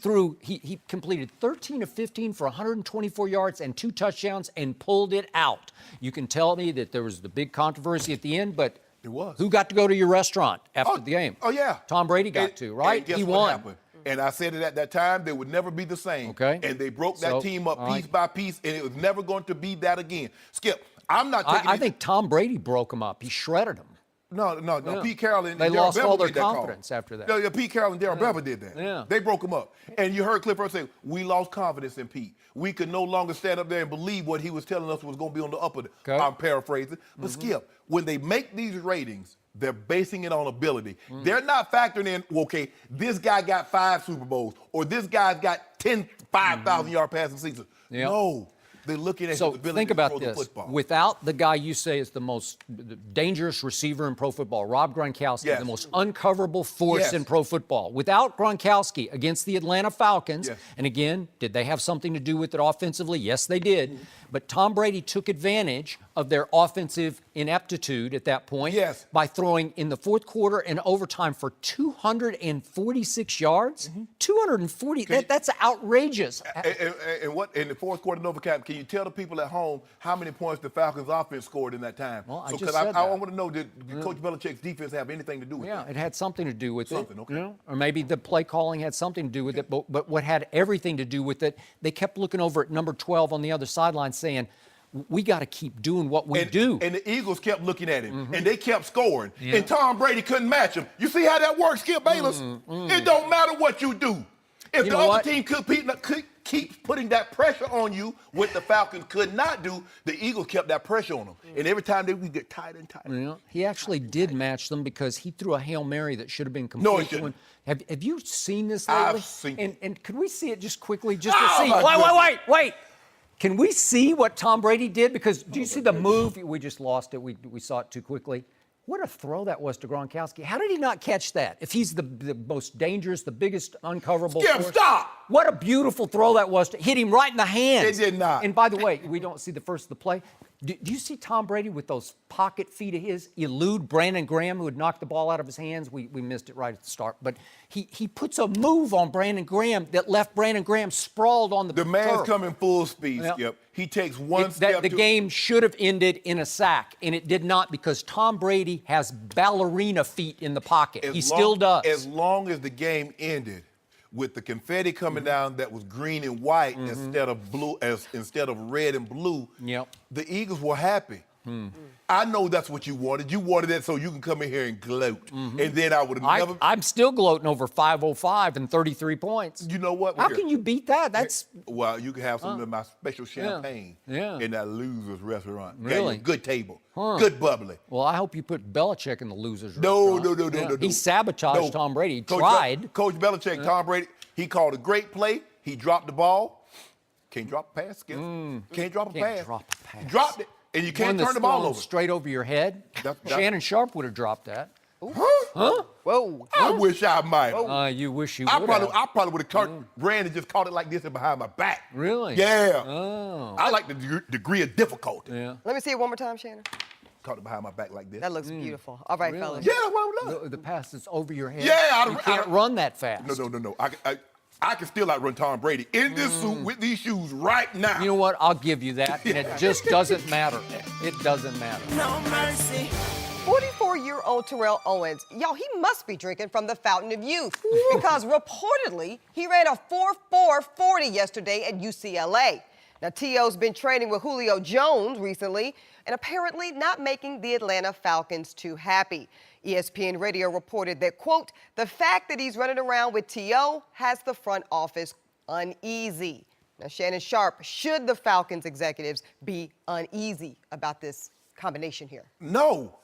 completed 13 of 15 for 124 yards and 2 touchdowns and pulled it out. You can tell me that there was the big controversy at the end, but it was. Who got to go to your restaurant after the game? Oh, yeah. Tom Brady got to, right? And guess he what won. Happened? And I said it at that time, they would never be the same. Okay. And they broke that team up piece by piece, and it was never going to be that again. Skip, I'm not taking I think Tom Brady broke them up. He shredded them. No. Yeah. Pete Carroll and they Darryl lost Bevel all their did that confidence call. after that. Yeah, Pete Carroll and Darryl Bevel did that. Yeah. They broke them up. And you heard Clifford say, we lost confidence in Pete. We could no longer stand up there and believe what he was telling us was going to be on the upper. Okay. I'm paraphrasing. But Skip, when they make these ratings, they're basing it on ability. They're not factoring in, okay, this guy got 5 Super Bowls, or this guy's got 10 5,000-yard passing seasons. Yep. No. They're looking at his So ability think to about throw the this. football. Without the guy you say is the most dangerous receiver in pro football, Rob Gronkowski, the most uncoverable force in pro football. Without Gronkowski against the Atlanta Falcons, and again, did they have something to do with it offensively? Yes, they did. But Tom Brady took advantage of their offensive ineptitude at that point by throwing in the fourth quarter and overtime for 246 yards. 240, that's outrageous. And what in the fourth quarter in overtime, can you tell the people at home how many points the Falcons offense scored in that time? Well, I so, just said that. I want to know, did Coach Belichick's defense have anything to do with it? Yeah, it had something to do with it. Okay. You know? Or maybe the play calling had something to do with it. But what had everything to do with it, they kept looking over at number 12 on the other sideline saying, we got to keep doing what we do. And the Eagles kept looking at him, and they kept scoring. And Tom Brady couldn't match him. You see how that works, Skip Bayless? It don't matter what you do. If the other team keep putting that pressure on you, what the Falcons could not do, the Eagles kept that pressure on them. And every time they would get tighter and tighter. Yeah, he actually did match them because he threw a Hail Mary that should have been complete. No, he didn't. Have you seen this lately? I've seen it. And could we see it just quickly, just to see? Wait. Can we see what Tom Brady did? Because do you see the move? We just lost it. We saw it too quickly. What a throw that was to Gronkowski. How did he not catch that? If he's the most dangerous, the biggest uncoverable Skip, force. stop! What a beautiful throw that was to hit him right in the hands. It did not. And by the way, we don't see the first of the play. Do you see Tom Brady with those pocket feet of his elude Brandon Graham, who had knocked the ball out of his hands? We missed it right at the start. But he puts a move on Brandon Graham that left Brandon Graham sprawled on the The man's turf. coming full speed, Yeah. Skip. He takes one step. The game should have ended in a sack, and it did not because Tom Brady has ballerina feet in the pocket. He still does. As long as the game ended with the confetti coming down that was green and white instead of blue, instead of red and blue, Yep. the Eagles were happy. I know that's what you wanted. You wanted that so you can come in here and gloat. And then I would have never. I'm still gloating over 505 and 33 points. You know what? How can you beat that? That's Well, you can have some of my special champagne Yeah. in that loser's restaurant. Got Really? you a good table. Good bubbly. well. I hope you put Belichick in the losers. No. restaurant. Yeah. He sabotaged No. Tom Brady. He Coach tried. Coach Belichick, Tom Brady, he called a great play. He dropped the ball. Can't drop a pass, Skip. Can't drop a Can't pass. drop a pass. He dropped it, and you One can't that's turn the ball thrown over. straight over your head. That's- Shannon Sharp would have dropped that. Whoa. I wish I might. You wish you I would probably, have. I probably would have caught Brandon just caught it like this and behind my back. Really? Yeah. Oh. I like the degree of difficulty. Yeah. Let me see it one more time, Shannon. Caught it behind my back like this. That looks beautiful. All right, Really? fellas. Yeah, that's what I love. The pass that's over your head. Yeah, you can't run that fast. No. I can still outrun Tom Brady in this suit with these shoes right now. You know what? I'll give you that, and it just doesn't matter. It doesn't matter. No mercy. 44-year-old Terrell Owens, y'all, he must be drinking from the fountain of youth because reportedly he ran a 4.4 yesterday at UCLA. Now, T.O.'s been training with Julio Jones recently and apparently not making the Atlanta Falcons too happy. ESPN Radio reported that, quote, the fact that he's running around with T.O. has the front office uneasy. Now, Shannon Sharp, should the Falcons executives be uneasy about this combination here? No.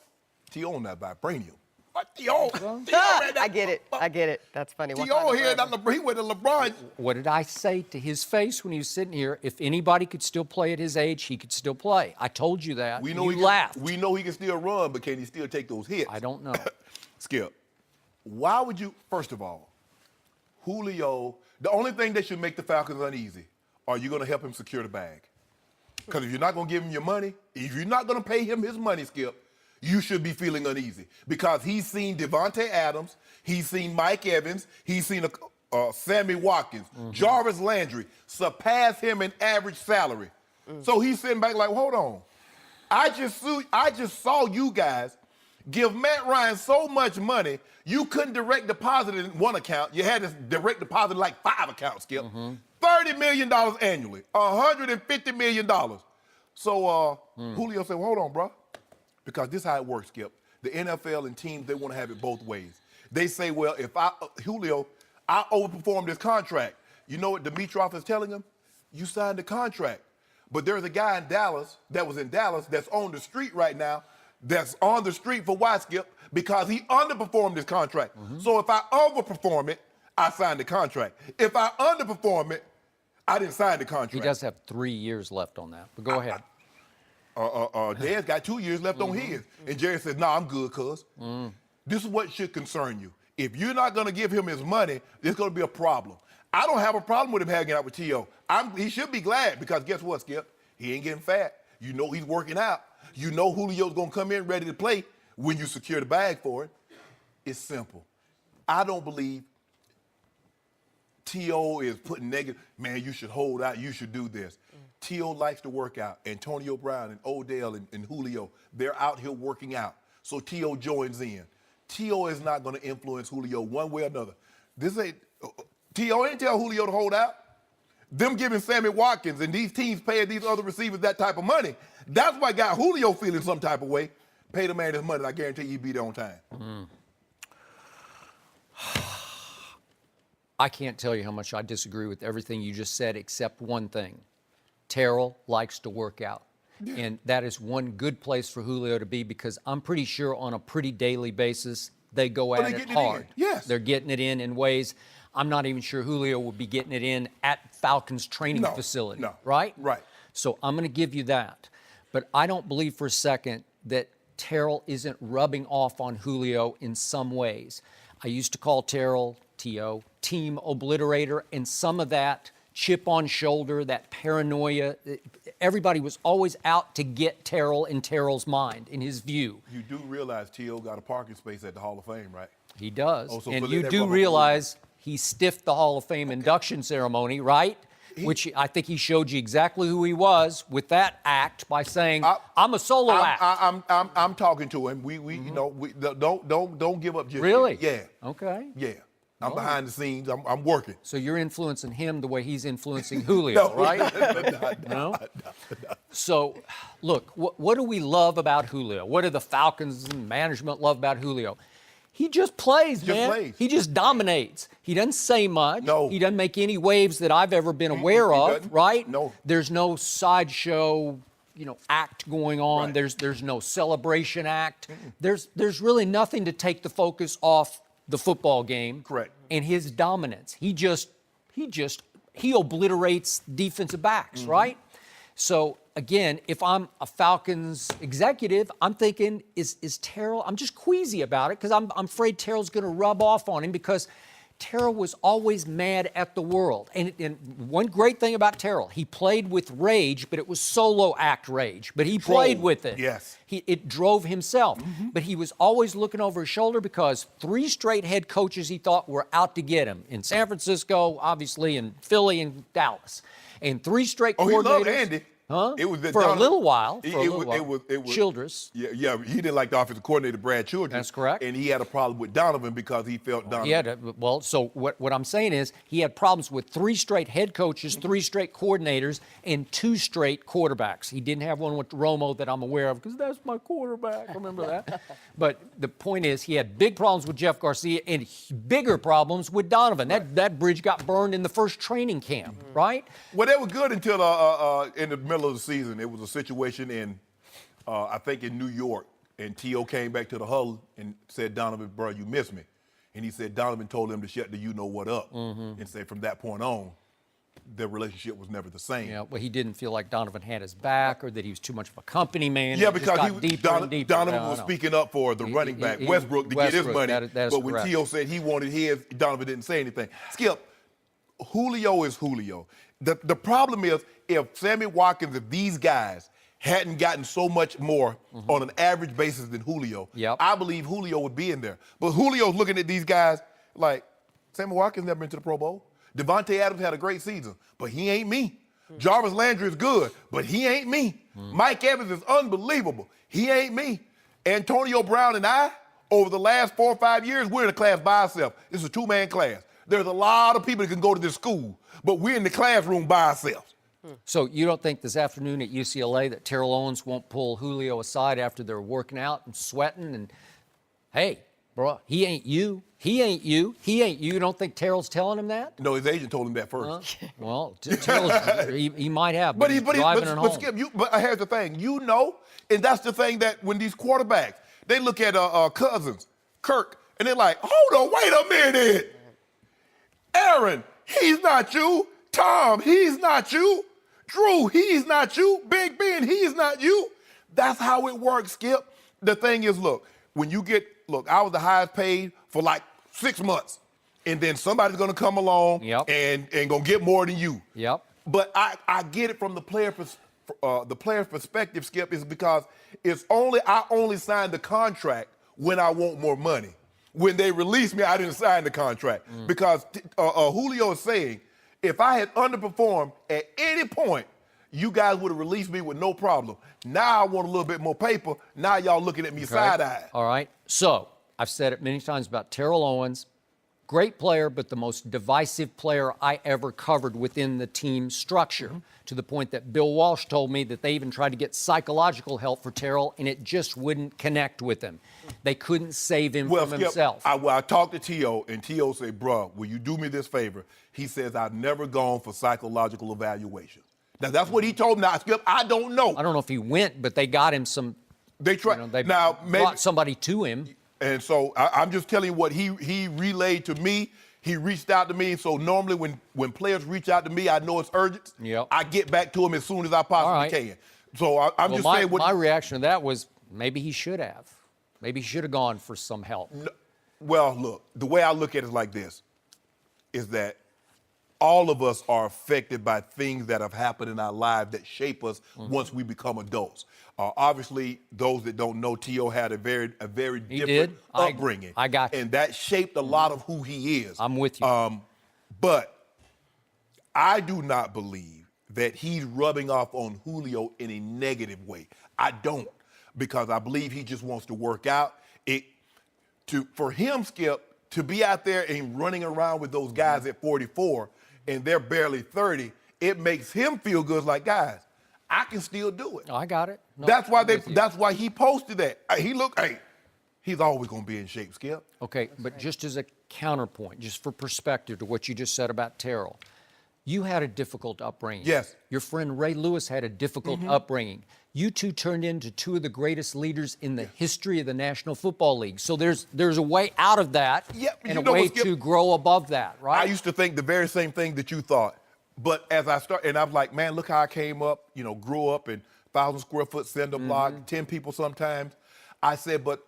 T.O. not vibranium. What T.O.? I get it. That's funny. What T.O. kind of here, version? he went to LeBron. What did I say to his face when he was sitting here? If anybody could still play at his age, he could still play. I told you that. We know you laughed. We know he can still run, but can he still take those hits? I don't know. Skip, why would you, first of all, Julio, the only thing that should make the Falcons uneasy, are you going to help him secure the bag? Because if you're not going to give him your money, if you're not going to pay him his money, Skip, you should be feeling uneasy because he's seen Devontae Adams, he's seen Mike Evans, he's seen Sammy Watkins, Jarvis Landry surpass him in average salary. So he's sitting back like, hold on. I just saw you guys give Matt Ryan so much money, you couldn't direct deposit it in one account. You had to direct deposit in like 5 accounts, Skip. $30 million annually, $150 million. So Julio said, well, hold on, bro. Because this is how it works, Skip. The NFL and teams, they want to have it both ways. They say, well, if Julio, I overperformed this contract. You know what Dimitroff is telling him? You signed the contract. But there's a guy in Dallas that was in Dallas that's on the street right now, that's on the street for why, Skip? Because he underperformed his contract. So if I overperform it, I signed the contract. If I underperform it, I didn't sign the contract. He does have 3 years left on that, but go ahead. Dad's got 2 years left on his. And Jerry says, no, I'm good, cuz. This is what should concern you. If you're not going to give him his money, there's going to be a problem. I don't have a problem with him hanging out with T.O. He should be glad because guess what, Skip? He ain't getting fat. You know he's working out. You know Julio's going to come in ready to play when you secure the bag for it. It's simple. I don't believe T.O. is putting negative, man, you should hold out, you should do this. T.O. likes to work out. Antonio Brown and Odell and Julio, they're out here working out. So T.O. joins in. T.O. is not going to influence Julio one way or another. T.O. ain't tell Julio to hold out. Them giving Sammy Watkins and these teams paying these other receivers that type of money, that's what got Julio feeling some type of way. Pay the man his money, I guarantee you he'll be there on time. I can't tell you how much I disagree with everything you just said except one thing. Terrell likes to work out. And that is one good place for Julio to be because I'm pretty sure on a pretty daily basis they go at it hard. Yes. They're getting it in ways I'm not even sure Julio would be getting it in at Falcons training facility. No. Right? Right. So I'm going to give you that. But I don't believe for a second that Terrell isn't rubbing off on Julio in some ways. I used to call Terrell, T.O., team obliterator, and some of that chip on shoulder, that paranoia. Everybody was always out to get Terrell in Terrell's mind, in his view. You do realize T.O. got a parking space at the Hall of Fame, right? He does. Oh, so and put you that do rubber realize he stiffed the Hall of Fame induction ceremony, right? Which I think he showed you exactly who he was with that act by saying, "I'm a solo act." I'm talking to him. You know, don't give up just Really? yet. Yeah. Okay. Yeah. I'm behind the scenes. I'm working. So you're influencing him the way he's influencing Julio, right? No. So, look, what do we love about Julio? What do the Falcons and management love about Julio? He just plays, man. He just dominates. He doesn't say much. No. He doesn't make any waves that I've ever been aware of, doesn't. right? No. There's no sideshow, act going on. Right. There's no celebration act. There's really nothing to take the focus off the football game. Correct. And his dominance. He obliterates defensive backs, right? So again, if I'm a Falcons executive, I'm thinking, is Terrell? I'm just queasy about it because I'm afraid Terrell's going to rub off on him because Terrell was always mad at the world. And one great thing about Terrell, he played with rage, but it was solo act rage. But he played with it. Yes. It drove himself. But he was always looking over his shoulder because 3 straight head coaches he thought were out to get him. In San Francisco, obviously, in Philly and Dallas. And 3 straight coordinators. He loved Andy. Huh? It was for a little while. It was Childress. Yeah. He didn't like the offensive coordinator, Brad Childress. That's correct. And he had a problem with Donovan because he felt Donovan. So what I'm saying is he had problems with 3 straight head coaches, 3 straight coordinators, and 2 straight quarterbacks. He didn't have one with Romo that I'm aware of because that's my quarterback. Remember that? But the point is he had big problems with Jeff Garcia and bigger problems with Donovan. That bridge got burned in the first training camp, right? Well, they were good until in the middle of the season. It was a situation in, I think in New York, and T.O. came back to the huddle and said, "Donovan, bro, you miss me." And he said Donovan told him to shut the you-know-what up and say from that point on, their relationship was never the same. Yeah, well, he didn't feel like Donovan had his back or that he was too much of a company man. Yeah, It just because got deeper and deeper. Donovan I was know. speaking up for the running back, Westbrook, to get his money. That is but when correct. T.O. said he wanted his, Donovan didn't say anything. Skip, Julio is Julio. The problem is if Sammy Watkins, if these guys hadn't gotten so much more on an average basis than Julio, I believe Julio would be in there. But Julio's looking at these guys like, Sammy Watkins never been to the Pro Bowl. Devontae Adams had a great season, but he ain't me. Jarvis Landry is good, but he ain't me. Mike Evans is unbelievable. He ain't me. Antonio Brown and I, over the last 4 or 5 years, we're in a class by ourselves. This is a 2-man class. There's a lot of people that can go to this school, but we're in the classroom by ourselves. So you don't think this afternoon at UCLA that Terrell Owens won't pull Julio aside after they're working out and sweating and, hey, bro, he ain't you. He ain't you. He ain't you. You don't think Terrell's telling him that? No, his agent told him that first. Well, Terrell, he might have, but he's driving it home. Skip, but here's the thing. And that's the thing that when these quarterbacks, they look at Cousins, Kirk, and they're like, hold on, wait a minute. Aaron, he's not you. Tom, he's not you. Drew, he's not you. Big Ben, he's not you. That's how it works, Skip. The thing is, look, I was the highest paid for like 6 months. And then somebody's going to come along and going to get more than you. Yep. But I get it from the player's perspective, Skip, is because I only signed the contract when I want more money. When they released me, I didn't sign the contract. Because Julio is saying, if I had underperformed at any point, you guys would have released me with no problem. Now I want a little bit more paper. Now y'all looking at me side-eyed. All right. So I've said it many times about Terrell Owens. Great player, but the most divisive player I ever covered within the team structure, to the point that Bill Walsh told me that they even tried to get psychological help for Terrell, and it just wouldn't connect with him. They couldn't save him from himself. I talked to T.O., and T.O. said, bruh, will you do me this favor? He says, I've never gone for psychological evaluation. Now, that's what he told me. Now, Skip, I don't know. I don't know if he went, but they got him some. They tried. They maybe brought somebody to him. And so I'm just telling you what he relayed to me. He reached out to me. So normally when players reach out to me, I know it's urgent. Yep. I get back to them as soon as I possibly can. So I'm just saying. My reaction to that was, maybe he should have. Maybe he should have gone for some help. Well, look, the way I look at it is like this, is that all of us are affected by things that have happened in our lives that shape us once we become adults. Obviously, those that don't know, T.O. had a very different upbringing. I got you. And that shaped a lot of who he is. I'm with you. But I do not believe that he's rubbing off on Julio in a negative way. I don't, because I believe he just wants to work out. For him, Skip, to be out there and running around with those guys at 44 and they're barely 30, it makes him feel good. Like, guys, I can still do it. I got it. No, That's why he posted that. He's always going to be in shape, Skip. Okay, but just as a counterpoint, just for perspective to what you just said about Terrell, you had a difficult upbringing. Yes. Your friend Ray Lewis had a difficult upbringing. You two turned into two of the greatest leaders in the history of the National Football League. So there's a way out of that and a way to grow above that, right? I used to think the very same thing that you thought. But as I started, and I was like, man, look how I came up, grew up in 1,000 square foot cinder block, 10 people sometimes. I said, but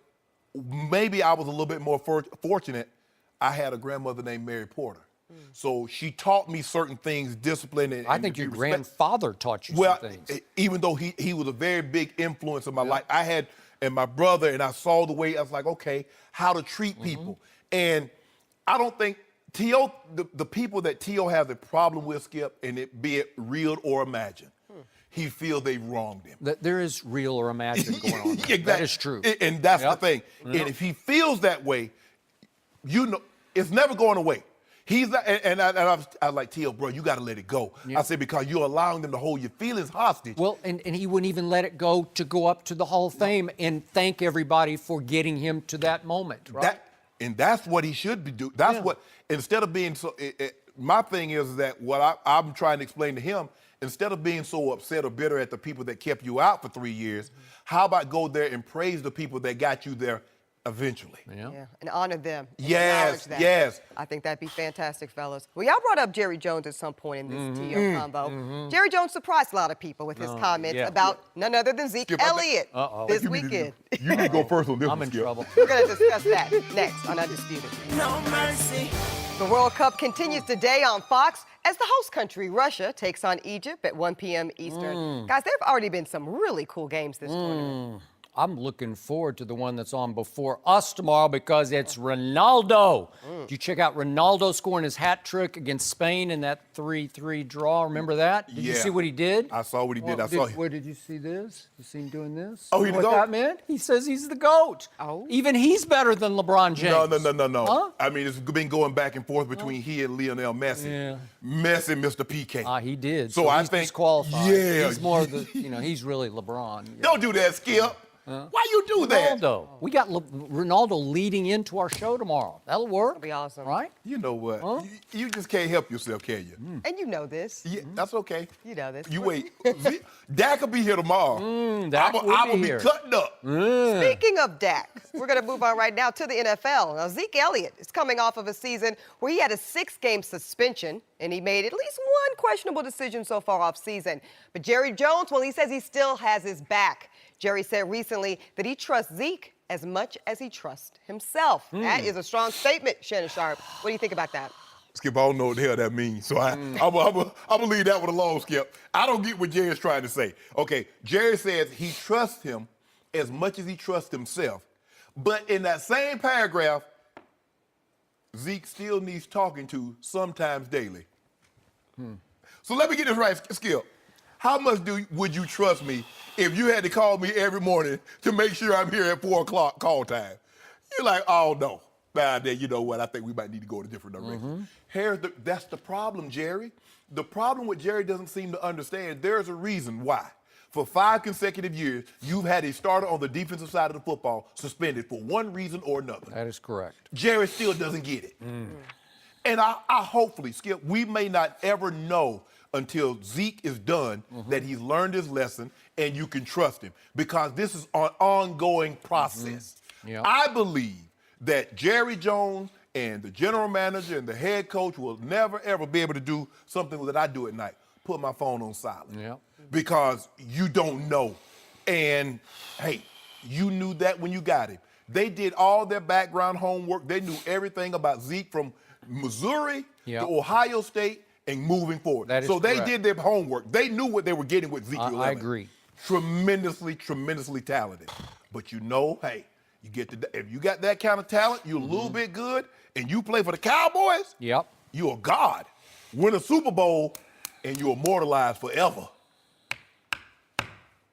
maybe I was a little bit more fortunate. I had a grandmother named Mary Porter. So she taught me certain things, discipline. And I think your grandfather taught you some things. Even though he was a very big influence in my life, and my brother, and I saw the way, I was like, okay, how to treat people. And I don't think T.O., the people that T.O. has a problem with, Skip, and be it real or imagined, he feels they wronged him. There is real or imagined going on. Exactly. That is true. And that's the thing. And if he feels that way, it's never going away. I was like, T.O., bro, you got to let it go. I said, because you're allowing them to hold your feelings hostage. Well, and he wouldn't even let it go to go up to the Hall of Fame and thank everybody for getting him to that moment, right? And that's what he should be doing. That's what, instead of being so, my thing is that what I'm trying to explain to him, instead of being so upset or bitter at the people that kept you out for 3 years, how about go there and praise the people that got you there eventually? Yeah, and honor them. And yes, that. yes. I think that'd be fantastic, fellas. Well, y'all brought up Jerry Jones at some point in this T.O. convo. Jerry Jones surprised a lot of people with his comments about none other than Zeke Elliott this weekend. You need to go first on this I'm one, in Skip. trouble. We're going to discuss that next on Undisputed. No mercy. The World Cup continues today on Fox as the host country, Russia, takes on Egypt at 1 p.m. Eastern. Guys, there have already been some really cool games this tournament. I'm looking forward to the one that's on before us tomorrow because it's Ronaldo. Did you check out Ronaldo scoring his hat trick against Spain in that 3-3 draw? Remember that? Did you see what he did? I saw what he did. Where did you see this? You see him doing this? Oh, you he know the what GOAT? that meant? He says he's the GOAT. Oh. Even he's better than LeBron James. No. Huh? I mean, it's been going back and forth between he and Lionel Messi. Yeah. Messi, Mr. PK. He did. So I he's think, disqualified. yeah. He's more the, he's really LeBron. Don't do that, Skip. Why you do that? Ronaldo. We got Ronaldo leading into our show tomorrow. That'll work. That'll be awesome. Right? You know what? You just can't help yourself, can you? And you know this. Yeah, that's okay. You know this. You wait. Dak will be here tomorrow. Dak will I will be be here. cutting up. Speaking of Dak, we're going to move on right now to the NFL. Now, Zeke Elliott is coming off of a season where he had a 6-game suspension, and he made at least one questionable decision so far off season. But Jerry Jones, well, he says he still has his back. Jerry said recently that he trusts Zeke as much as he trusts himself. That is a strong statement, Shannon Sharp. What do you think about that? Skip, I don't know what the hell that means. So I'm going to leave that one alone, Skip. I don't get what Jerry's trying to say. Okay, Jerry says he trusts him as much as he trusts himself. But in that same paragraph, Zeke still needs talking to sometimes daily. So let me get this right, Skip. How much would you trust me if you had to call me every morning to make sure I'm here at 4 o'clock call time? You're like, oh, no. Nah, then you know what? I think we might need to go in a different direction. That's the problem, Jerry. The problem with Jerry doesn't seem to understand there's a reason why. For 5 consecutive years, you've had a starter on the defensive side of the football suspended for one reason or another. That is correct. Jerry still doesn't get it. And I hopefully, Skip, we may not ever know until Zeke is done that he's learned his lesson and you can trust him, because this is an ongoing process. Yep. I believe that Jerry Jones and the general manager and the head coach will never, ever be able to do something that I do at night, put my phone on silent. Yep. Because you don't know. And, hey, You knew that when you got him. They did all their background homework. They knew everything about Zeke from Missouri to Ohio State and moving forward. That is so they correct. did their homework. They knew what they were getting with Zeke. I agree. Tremendously, tremendously talented. But you know, hey, you get if you got that kind of talent, you're a little bit good, and you play for the Cowboys, you're a god. Win a Super Bowl, and you're immortalized forever.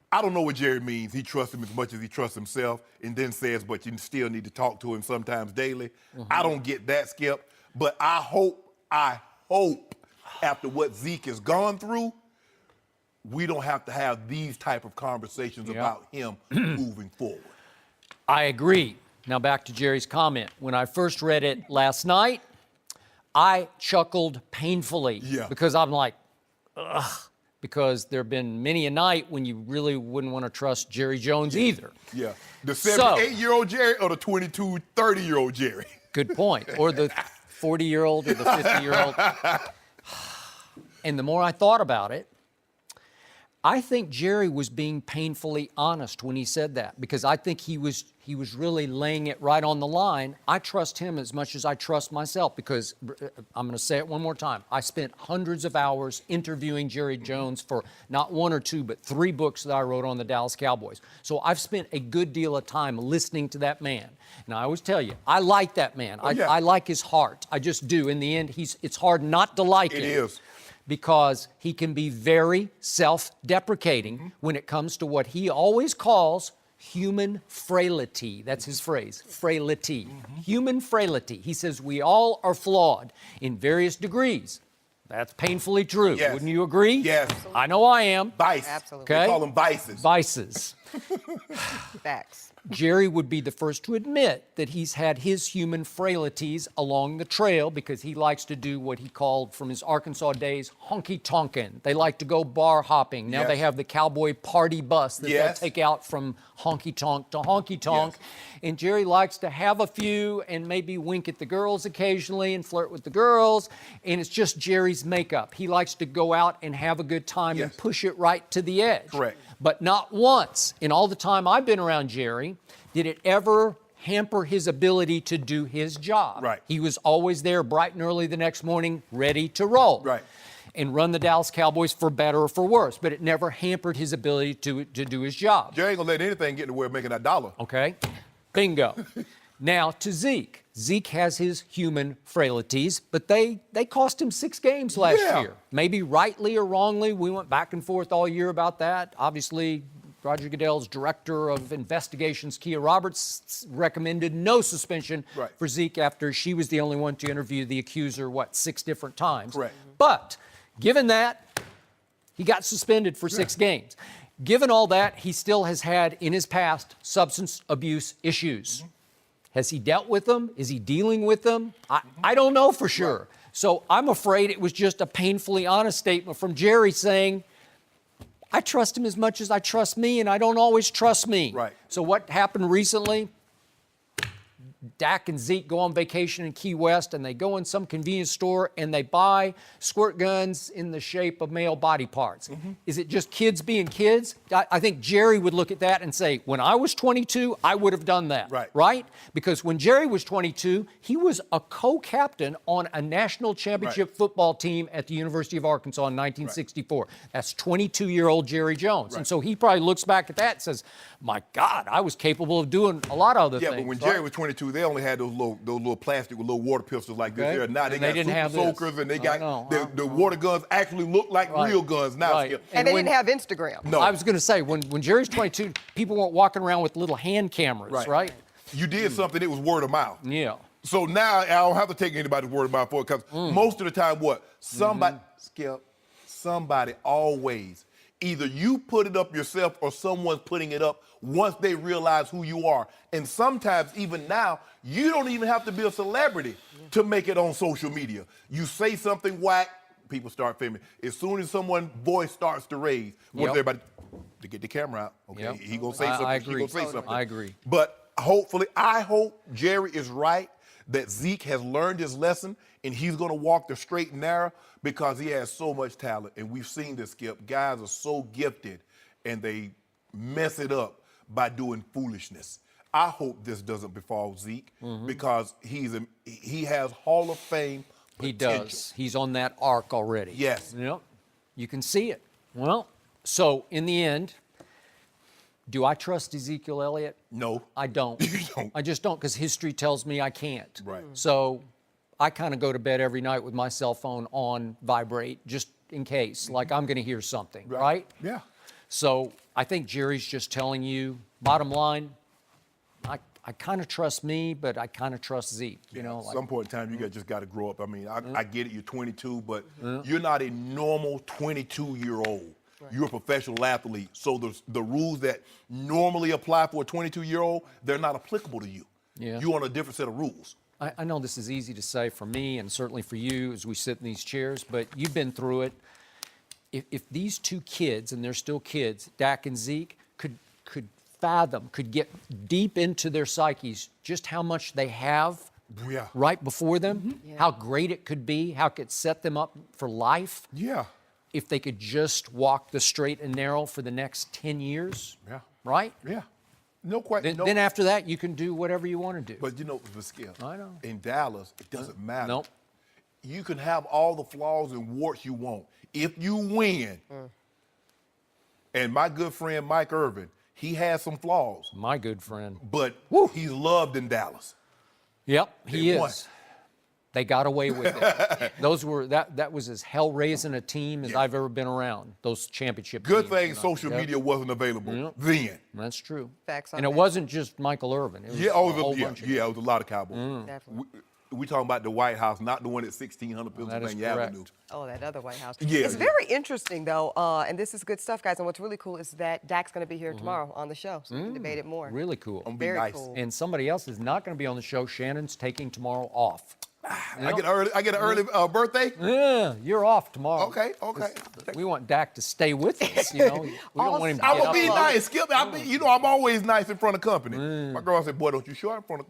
I don't know what Jerry means. He trusts him as much as he trusts himself, and then says, but you still need to talk to him sometimes daily. I don't get that, Skip. But I hope, after what Zeke has gone through, we don't have to have these type of conversations about him moving forward. I agree. Now back to Jerry's comment. When I first read it last night, I chuckled painfully because I'm like, ugh. Because there have been many a night when you really wouldn't want to trust Jerry Jones either. Yeah. The 78-year-old Jerry or the 22, 30-year-old Jerry? Good point. Or the 40-year-old or the 50-year-old. And the more I thought about it, I think Jerry was being painfully honest when he said that, because I think he was really laying it right on the line. I trust him as much as I trust myself, because I'm going to say it one more time. I spent hundreds of hours interviewing Jerry Jones for not one or two, but 3 books that I wrote on the Dallas Cowboys. So I've spent a good deal of time listening to that man. And I always tell you, I like that man. I like his heart. I just do. In the end, it's hard not to like him. It is. Because he can be very self-deprecating when it comes to what he always calls human frailty. That's his phrase, frailty. Human frailty. He says we all are flawed in various degrees. That's painfully true. Yes. Wouldn't you agree? Yes. I know I am. Vice. Absolutely. Okay? They call them vices. Vices. Facts. Jerry would be the first to admit that he's had his human frailties along the trail, because he likes to do what he called from his Arkansas days honky-tonkin'. They like to go bar hopping. Now they have the cowboy party bus that they'll take out from honky-tonk to honky-tonk. And Jerry likes to have a few and maybe wink at the girls occasionally and flirt with the girls. And it's just Jerry's makeup. He likes to go out and have a good time and push it right to the edge. Correct. But not once in all the time I've been around Jerry did it ever hamper his ability to do his job. Right. He was always there bright and early the next morning, ready to roll. Right. And run the Dallas Cowboys for better or for worse. But it never hampered his ability to do his job. Jerry ain't gonna let anything get in the way of making that dollar. Okay. Bingo. Now to Zeke. Zeke has his human frailties, but they cost him 6 games last year. Maybe rightly or wrongly. We went back and forth all year about that. Obviously, Roger Goodell's director of investigations, Kia Roberts, recommended no suspension for Zeke after she was the only one to interview the accuser, 6 different times. Correct. But given that, he got suspended for 6 games. Given all that, he still has had in his past substance abuse issues. Has he dealt with them? Is he dealing with them? I don't know for sure. So I'm afraid it was just a painfully honest statement from Jerry saying, I trust him as much as I trust me, and I don't always trust me. Right. So what happened recently? Dak and Zeke go on vacation in Key West, and they go in some convenience store and they buy squirt guns in the shape of male body parts. Is it just kids being kids? I think Jerry would look at that and say, when I was 22, I would have done that. Right? Because when Jerry was 22, he was a co-captain on a national championship football team at the University of Arkansas in 1964. That's 22-year-old Jerry Jones. And so he probably looks back at that and says, my God, I was capable of doing a lot of other things. Yeah, but when Jerry was 22, they only had those little plastic with little water pistols like this here. Now they got super soakers, and they got the water guns actually look like real guns now. And they didn't have Instagram. No. I was going to say, when Jerry's 22, people weren't walking around with little hand cameras, right? You did something, it was word of mouth. Yeah. So now I don't have to take anybody's word of mouth for it, because most of the time, somebody always, either you put it up yourself or someone's putting it up once they realize who you are. And sometimes, even now, you don't even have to be a celebrity to make it on social media. You say something whack, people start filming. As soon as someone's voice starts to raise, what does everybody, to get the camera out, okay, he gonna say something, I agree. she gonna say something. I agree. But hopefully, I hope Jerry is right, that Zeke has learned his lesson and he's gonna walk the straight and narrow, because he has so much talent. And we've seen this, Skip. Guys are so gifted and they mess it up. by doing foolishness. I hope this doesn't befall Zeke because he has Hall of Fame potential. He does. He's on that arc already. Yes. Yep. You can see it. Well, so in the end, do I trust Ezekiel Elliott? No. I don't. You don't. I just don't, because history tells me I can't. Right. So I kind of go to bed every night with my cell phone on vibrate, just in case, like I'm going to hear something, right? Yeah. So I think Jerry's just telling you, bottom line, I kind of trust me, but I kind of trust Zeke. You know, At some point in time, you just got to grow up. I mean, I get it, you're 22, but you're not a normal 22-year-old. Right. You're a professional athlete. So the rules that normally apply for a 22-year-old, they're not applicable to you. Yeah. You're on a different set of rules. I know this is easy to say for me and certainly for you as we sit in these chairs, but you've been through it. If these two kids, and they're still kids, Dak and Zeke, could fathom, could get deep into their psyches just how much they have right before them, how great it could be, how it could set them up for life. Yeah. If they could just walk the straight and narrow for the next 10 years. Yeah. Right? Yeah. No question. Then after that, you can do whatever you want to do. But you know, the skill. I know. In Dallas, it doesn't matter. Nope. You can have all the flaws and warts you want. If you win, and my good friend Mike Irvin, he has some flaws, My good friend. but he's loved in Dallas. Yep, he They won. is. They got away with it. That was as hell-raising a team as I've ever been around. Those championship Good teams. thing you know. social media wasn't available then. That's true. Facts on and it that. wasn't just Michael Irvin. It was a whole bunch of it was a lot of Cowboys. Definitely. We talking about the White House, not the one at 1600 that is Pennsylvania correct. Avenue. Oh, that other White House. Yeah, It's yeah. very interesting, though, and this is good stuff, guys. And what's really cool is that Dak's going to be here tomorrow on the show, so we can debate it more. Really cool. I'm gonna be Very nice. cool. And somebody else is not going to be on the show. Shannon's taking tomorrow off. I get an early birthday. Yeah, you're off tomorrow. Okay. We want Dak to stay with us, you know. We don't want him to I'm get gonna up be and- nice, Skip. I'm always nice in front of company. My girl said, "Boy, don't you show up in front of."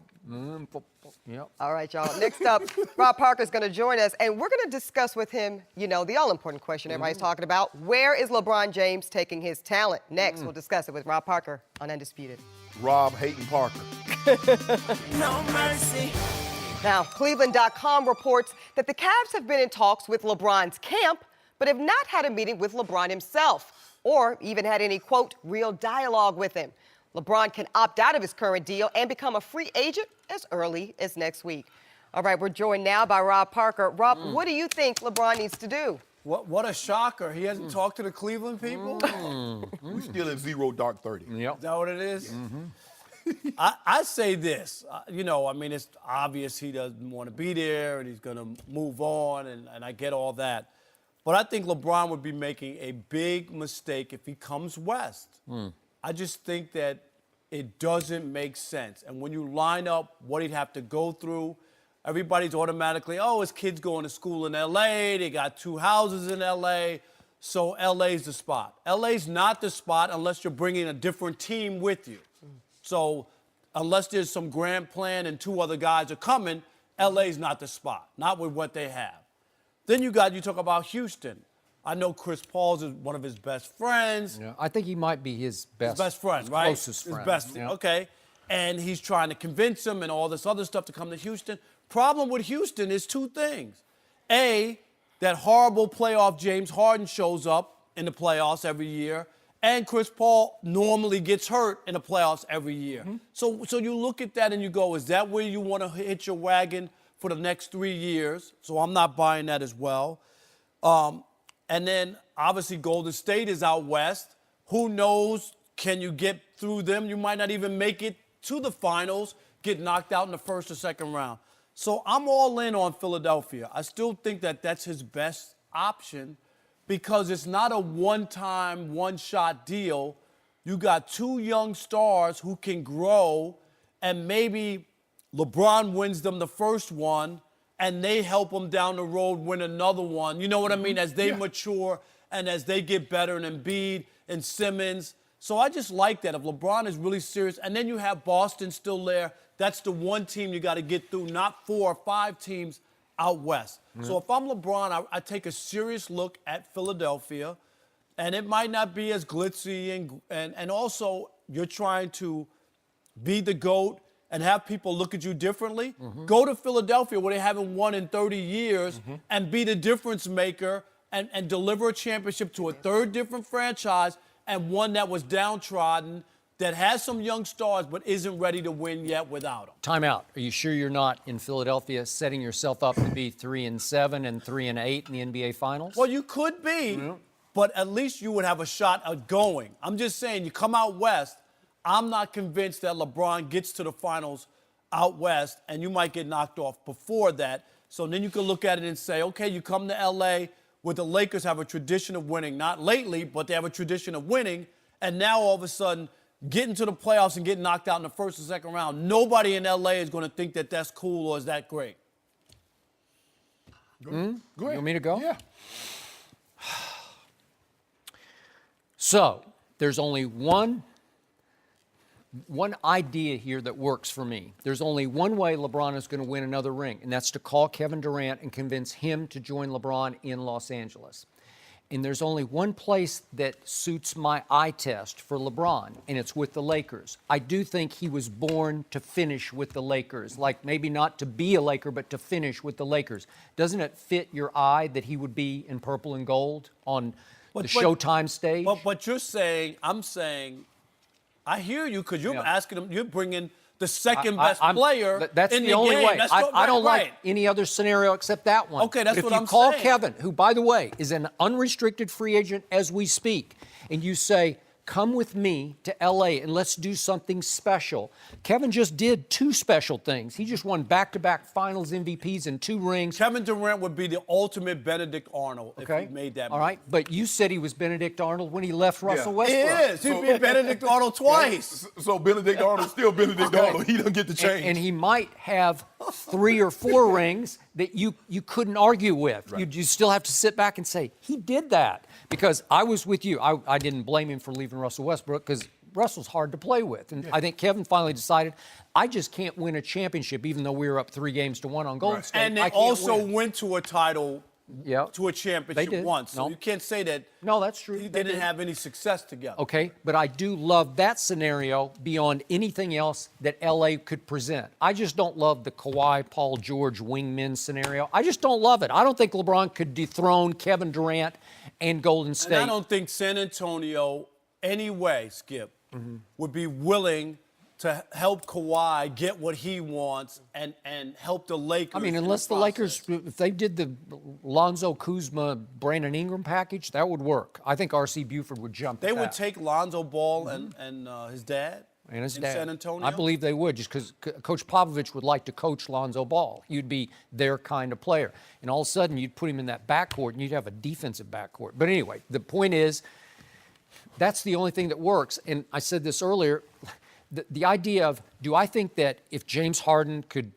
Yep. All right, y'all. Next up, Rob Parker's going to join us, and we're going to discuss with him, the all-important question everybody's talking about. Where is LeBron James taking his talent? Next, we'll discuss it with Rob Parker on Undisputed. Rob Hayden Parker. No mercy. Now, Cleveland.com reports that the Cavs have been in talks with LeBron's camp, but have not had a meeting with LeBron himself, or even had any, quote, real dialogue with him. LeBron can opt out of his current deal and become a free agent as early as next week. All right, we're joined now by Rob Parker. Rob, what do you think LeBron needs to do? What a shocker. He hasn't talked to the Cleveland people? We still in zero dark 30. Yep. Is that what it is? I say this. It's obvious he doesn't want to be there and he's going to move on, and I get all that. But I think LeBron would be making a big mistake if he comes west. I just think that it doesn't make sense. And when you line up what he'd have to go through, everybody's automatically, his kid's going to school in L.A., they got 2 houses in L.A., so L.A.'s the spot. L.A.'s not the spot unless you're bringing a different team with you. So unless there's some grand plan and 2 other guys are coming, L.A.'s not the spot, not with what they have. Then you talk about Houston. I know Chris Paul's is one of his best friends. Yeah, I think he might be his best friend, his right? Closest his friend. best, Yeah. okay. And he's trying to convince him and all this other stuff to come to Houston. Problem with Houston is 2 things. A, that horrible playoff James Harden shows up in the playoffs every year, and Chris Paul normally gets hurt in the playoffs every year. So you look at that and you go, is that where you want to hitch your wagon for the next 3 years? So I'm not buying that as well. And then, obviously, Golden State is out west. Who knows, can you get through them? You might not even make it to the finals, get knocked out in the first or second round. So I'm all in on Philadelphia. I still think that that's his best option because it's not a one-time, one-shot deal. You got 2 young stars who can grow, and maybe LeBron wins them the first one, and they help them down the road win another one. You know what I mean? As they mature and as they get better, and Embiid and Simmons. So I just like that. If LeBron is really serious, and then you have Boston still there, that's the one team you got to get through, not 4 or 5 teams out west. So if I'm LeBron, I take a serious look at Philadelphia, and it might not be as glitzy, and also you're trying to be the GOAT and have people look at you differently, go to Philadelphia where they haven't won in 30 years and be the difference maker and deliver a championship to a third different franchise and one that was downtrodden, that has some young stars but isn't ready to win yet without them. Time out. Are you sure you're not in Philadelphia setting yourself up to be 3-7 and 3-8 in the NBA Finals? Well, you could be, but at least you would have a shot at going. I'm just saying, you come out west, I'm not convinced that LeBron gets to the finals out west, and you might get knocked off before that. So then you can look at it and say, okay, you come to L.A. where the Lakers have a tradition of winning, not lately, but they have a tradition of winning, and now all of a sudden getting to the playoffs and getting knocked out in the first or second round, nobody in L.A. is going to think that that's cool or is that great. Go ahead. You want me to go? Yeah. So there's only one idea here that works for me. There's only one way LeBron is going to win another ring, and that's to call Kevin Durant and convince him to join LeBron in Los Angeles. And there's only one place that suits my eye test for LeBron, and it's with the Lakers. I do think he was born to finish with the Lakers, like maybe not to be a Laker, but to finish with the Lakers. Doesn't it fit your eye that he would be in purple and gold on the Showtime stage? But you're saying, I'm saying, I hear you because you're asking him, you're bringing the second best player that's in the only game. way. I don't like any other scenario except that one. Okay, that's but what I'm if you call saying. Kevin, who, by the way, is an unrestricted free agent as we speak, and you say, come with me to L.A. and let's do something special. Kevin just did two special things. He just won back-to-back finals MVPs and 2 rings. Kevin Durant would be the ultimate Benedict Arnold if he made that move. All right, but you said he was Benedict Arnold when he left Russell Westbrook. He is. He'd be Benedict Arnold twice. So Benedict Arnold's still Benedict Arnold. He doesn't get the change. And he might have 3 or 4 rings that you couldn't argue with. Right. You still have to sit back and say, he did that. Because I was with you. I didn't blame him for leaving Russell Westbrook because Russell's hard to play with. And I think Kevin finally decided, I just can't win a championship even though we were up 3-1 on Golden State. And they also went to a title, to a championship once. So you can't say that that's true. They didn't have any success together. Okay, but I do love that scenario beyond anything else that L.A. could present. I just don't love the Kawhi, Paul George wingmen scenario. I just don't love it. I don't think LeBron could dethrone Kevin Durant and Golden State. And I don't think San Antonio, anyway, Skip, would be willing to help Kawhi get what he wants and help the Lakers. I mean, unless the Lakers, if they did the Lonzo Kuzma, Brandon Ingram package, that would work. I think R.C. Buford would jump They at would that. take Lonzo Ball and his dad And his in dad. San Antonio. I believe they would, just because Coach Popovich would like to coach Lonzo Ball. You'd be their kind of player. And all of a sudden, you'd put him in that backcourt, and you'd have a defensive backcourt. But anyway, the point is, that's the only thing that works. And I said this earlier, the idea of, do I think that if James Harden could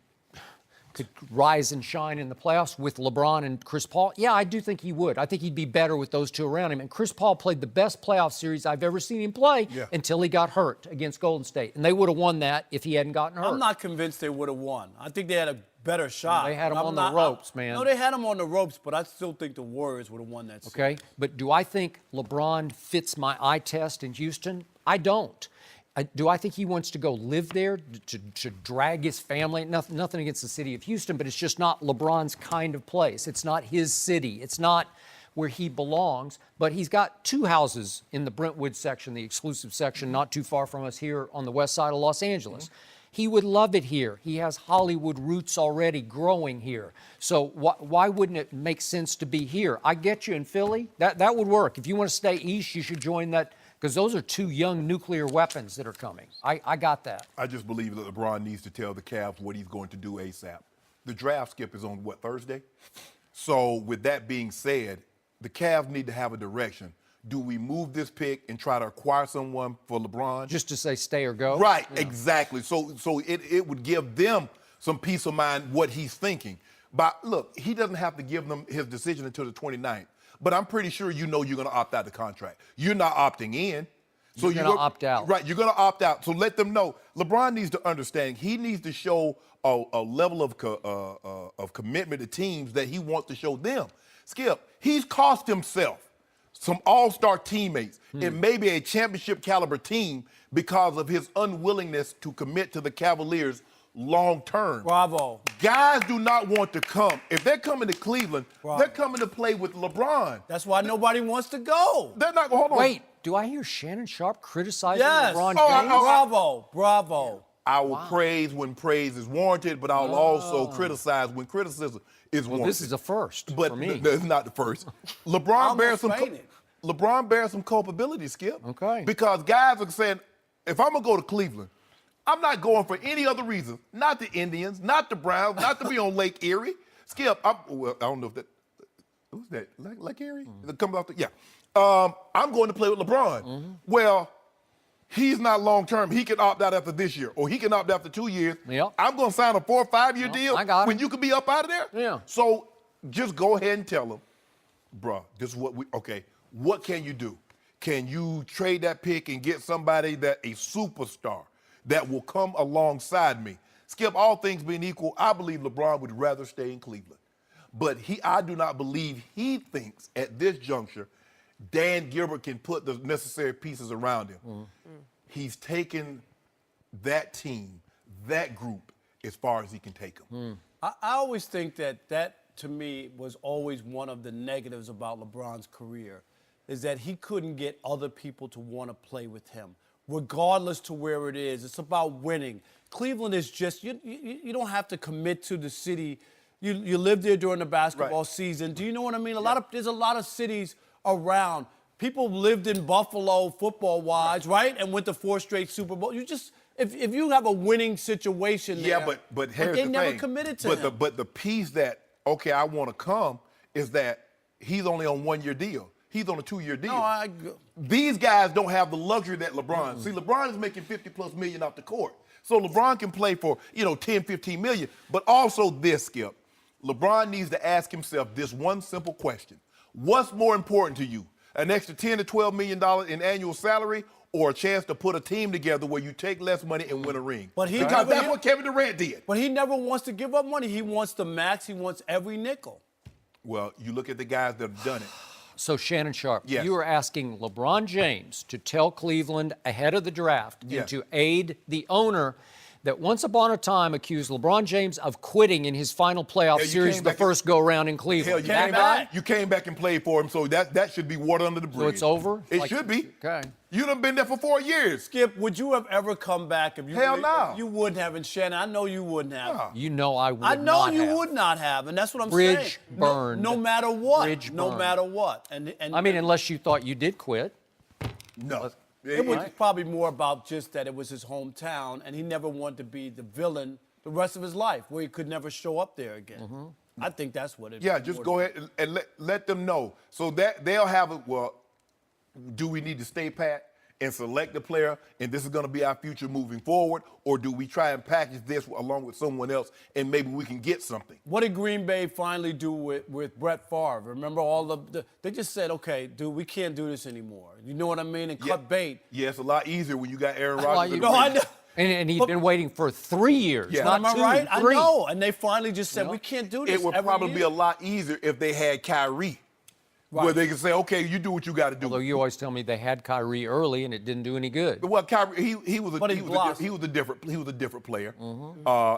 rise and shine in the playoffs with LeBron and Chris Paul? Yeah, I do think he would. I think he'd be better with those two around him. And Chris Paul played the best playoff series I've ever seen him play until he got hurt against Golden State. And they would have won that if he hadn't gotten hurt. I'm not convinced they would have won. I think they had a better shot. They had him on the ropes, man. No, they had him on the ropes, but I still think the Warriors would have won that series. Okay, but do I think LeBron fits my eye test in Houston? I don't. Do I think he wants to go live there, to drag his family? Nothing against the city of Houston, but it's just not LeBron's kind of place. It's not his city. It's not where he belongs. But he's got 2 houses in the Brentwood section, the exclusive section, not too far from us here on the west side of Los Angeles. He would love it here. He has Hollywood roots already growing here. So why wouldn't it make sense to be here? I get you in Philly. That would work. If you want to stay east, you should join that, because those are 2 young nuclear weapons that are coming. I got that. I just believe that LeBron needs to tell the Cavs what he's going to do ASAP. The draft, Skip, is on, Thursday? So with that being said, the Cavs need to have a direction. Do we move this pick and try to acquire someone for LeBron? Just to say stay or go? Right, exactly. So it would give them some peace of mind what he's thinking. But look, he doesn't have to give them his decision until the 29th. But I'm pretty sure you're going to opt out the contract. You're not opting in. So you're going to opt out. Right, you're going to opt out. So let them know. LeBron needs to understand. He needs to show a level of commitment to teams that he wants to show them. Skip, he's cost himself. some all-star teammates, and maybe a championship caliber team because of his unwillingness to commit to the Cavaliers long term. Bravo. Guys do not want to come. If they're coming to Cleveland, Bravo. they're coming to play with LeBron. That's why nobody wants to go. They're not. Hold on. Wait, do I hear Shannon Sharp criticizing Yes. LeBron Oh, James? Bravo. Bravo. I will praise when praise is warranted, but I'll also criticize when criticism is warranted. Well, this is a first But for me. it's not the first. LeBron bears almost fainted. LeBron bears some culpability, Skip. Okay. Because guys are saying, if I'm gonna go to Cleveland, I'm not going for any other reason. Not the Indians, not the Browns, not to be on Lake Erie. Skip, I don't know if that. Who's that? Lake Erie? That comes off the I'm going to play with LeBron. Well, he's not long term. He can opt out after this year, or he can opt out after 2 years. Yep. I'm going to sign a 4 or 5 year deal I got it. when you could be up out of there. Yeah. So just go ahead and tell him, bruh, this is what what can you do? Can you trade that pick and get somebody that a superstar that will come alongside me? Skip, all things being equal, I believe LeBron would rather stay in Cleveland. But I do not believe he thinks at this juncture Dan Gilbert can put the necessary pieces around him. He's taken that team, that group, as far as he can take them. I always think that to me was always one of the negatives about LeBron's career, is that he couldn't get other people to want to play with him, regardless to where it is. It's about winning. Cleveland is just, you don't have to commit to the city. You live there during the basketball season. Do you know what I mean? There's a lot of cities around. People lived in Buffalo football-wise, right? And went to 4 straight Super Bowls. You just, if you have a winning situation there. Yeah, but here's they the never thing. committed to him. But the piece that, okay, I want to come, is that he's only on 1 year deal. He's on a 2-year deal. No, These guys don't have the luxury that LeBron. See, LeBron is making $50+ million off the court. So LeBron can play for, 10, 15 million. But also this, Skip. LeBron needs to ask himself this one simple question. What's more important to you? An extra $10 to $12 million in annual salary, or a chance to put a team together where you take less money and win a ring? Because that's what Kevin Durant did. But he never wants to give up money. He wants the max. He wants every nickel. Well, you look at the guys that have done it. So, Shannon Sharp, Yes. you are asking LeBron James to tell Cleveland ahead of the draft and Yes. to aid the owner that once upon a time accused LeBron James of quitting in his final playoff Yeah, you series came the back first go-around in Cleveland. Hell, you came back and played for him, so that should be water under the bridge. So it's over? It Like- should be. Okay. You done been there for 4 years. Skip, would you have ever come back if you Hell no. if you wouldn't have? And Shannon, I know you wouldn't have. No. You know I would I know not you have. would not have, and that's what I'm Bridge saying. burned. No matter what. Bridge no burned. matter what. And I mean, unless you thought you did quit. No. it was probably more about just that it was his hometown, and he never wanted to be the villain the rest of his life, where he could never show up there again. I think that's what it. Yeah, just go ahead and let them know. So that they'll have it, well, do we need to stay pat and select the player, and this is going to be our future moving forward, or do we try and package this along with someone else and maybe we can get something? What did Green Bay finally do with Brett Favre? Remember they just said, okay, dude, we can't do this anymore. You know what I mean? And cut bait. Yeah, it's a lot easier when you got Aaron Well, Rodgers. you No, I know. And he'd been waiting for 3 years, Yeah. not Am I 2, right? 3. I know. And they finally just said, we can't do this. It would every probably year. be a lot easier if they had Kyrie, where they could say, okay, you do what you got to do. Although you always tell me they had Kyrie early and it didn't do any good. Well, Kyrie, he was But he a different player.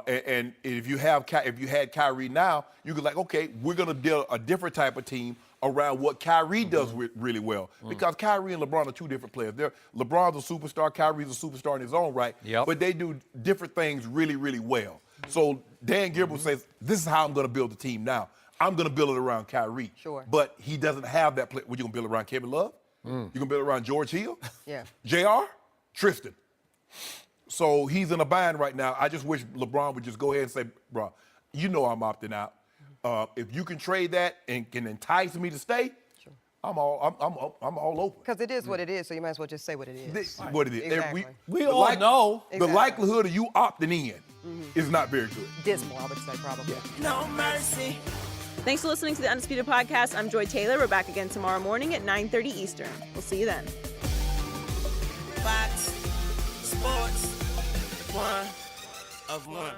And if you had Kyrie now, you could like, okay, we're gonna build a different type of team around what Kyrie does really well. Because Kyrie and LeBron are two different players. LeBron's a superstar, Kyrie's a superstar in his own right. Yep. But they do different things really, really well. So Dan Gilbert says, this is how I'm gonna build the team now. I'm going to build it around Kyrie. Sure. But he doesn't have that play. What, you going to build it around Kevin Love? You going to build it around George Hill? Yeah. JR? Tristan. So he's in a bind right now. I just wish LeBron would just go ahead and say, bro, you know I'm opting out. If you can trade that and can entice me to stay, sure. I'm all over. Because it is what it is, so you might as well just say what it is. This is what it is. Exactly. We all know. The likelihood of you opting in is not very good. Dismal, I would say, probably. No mercy. Thanks for listening to the Undisputed Podcast. I'm Joy Taylor. We're back again tomorrow morning at 9:30 Eastern. We'll see you then. Fox Sports 1 of 1.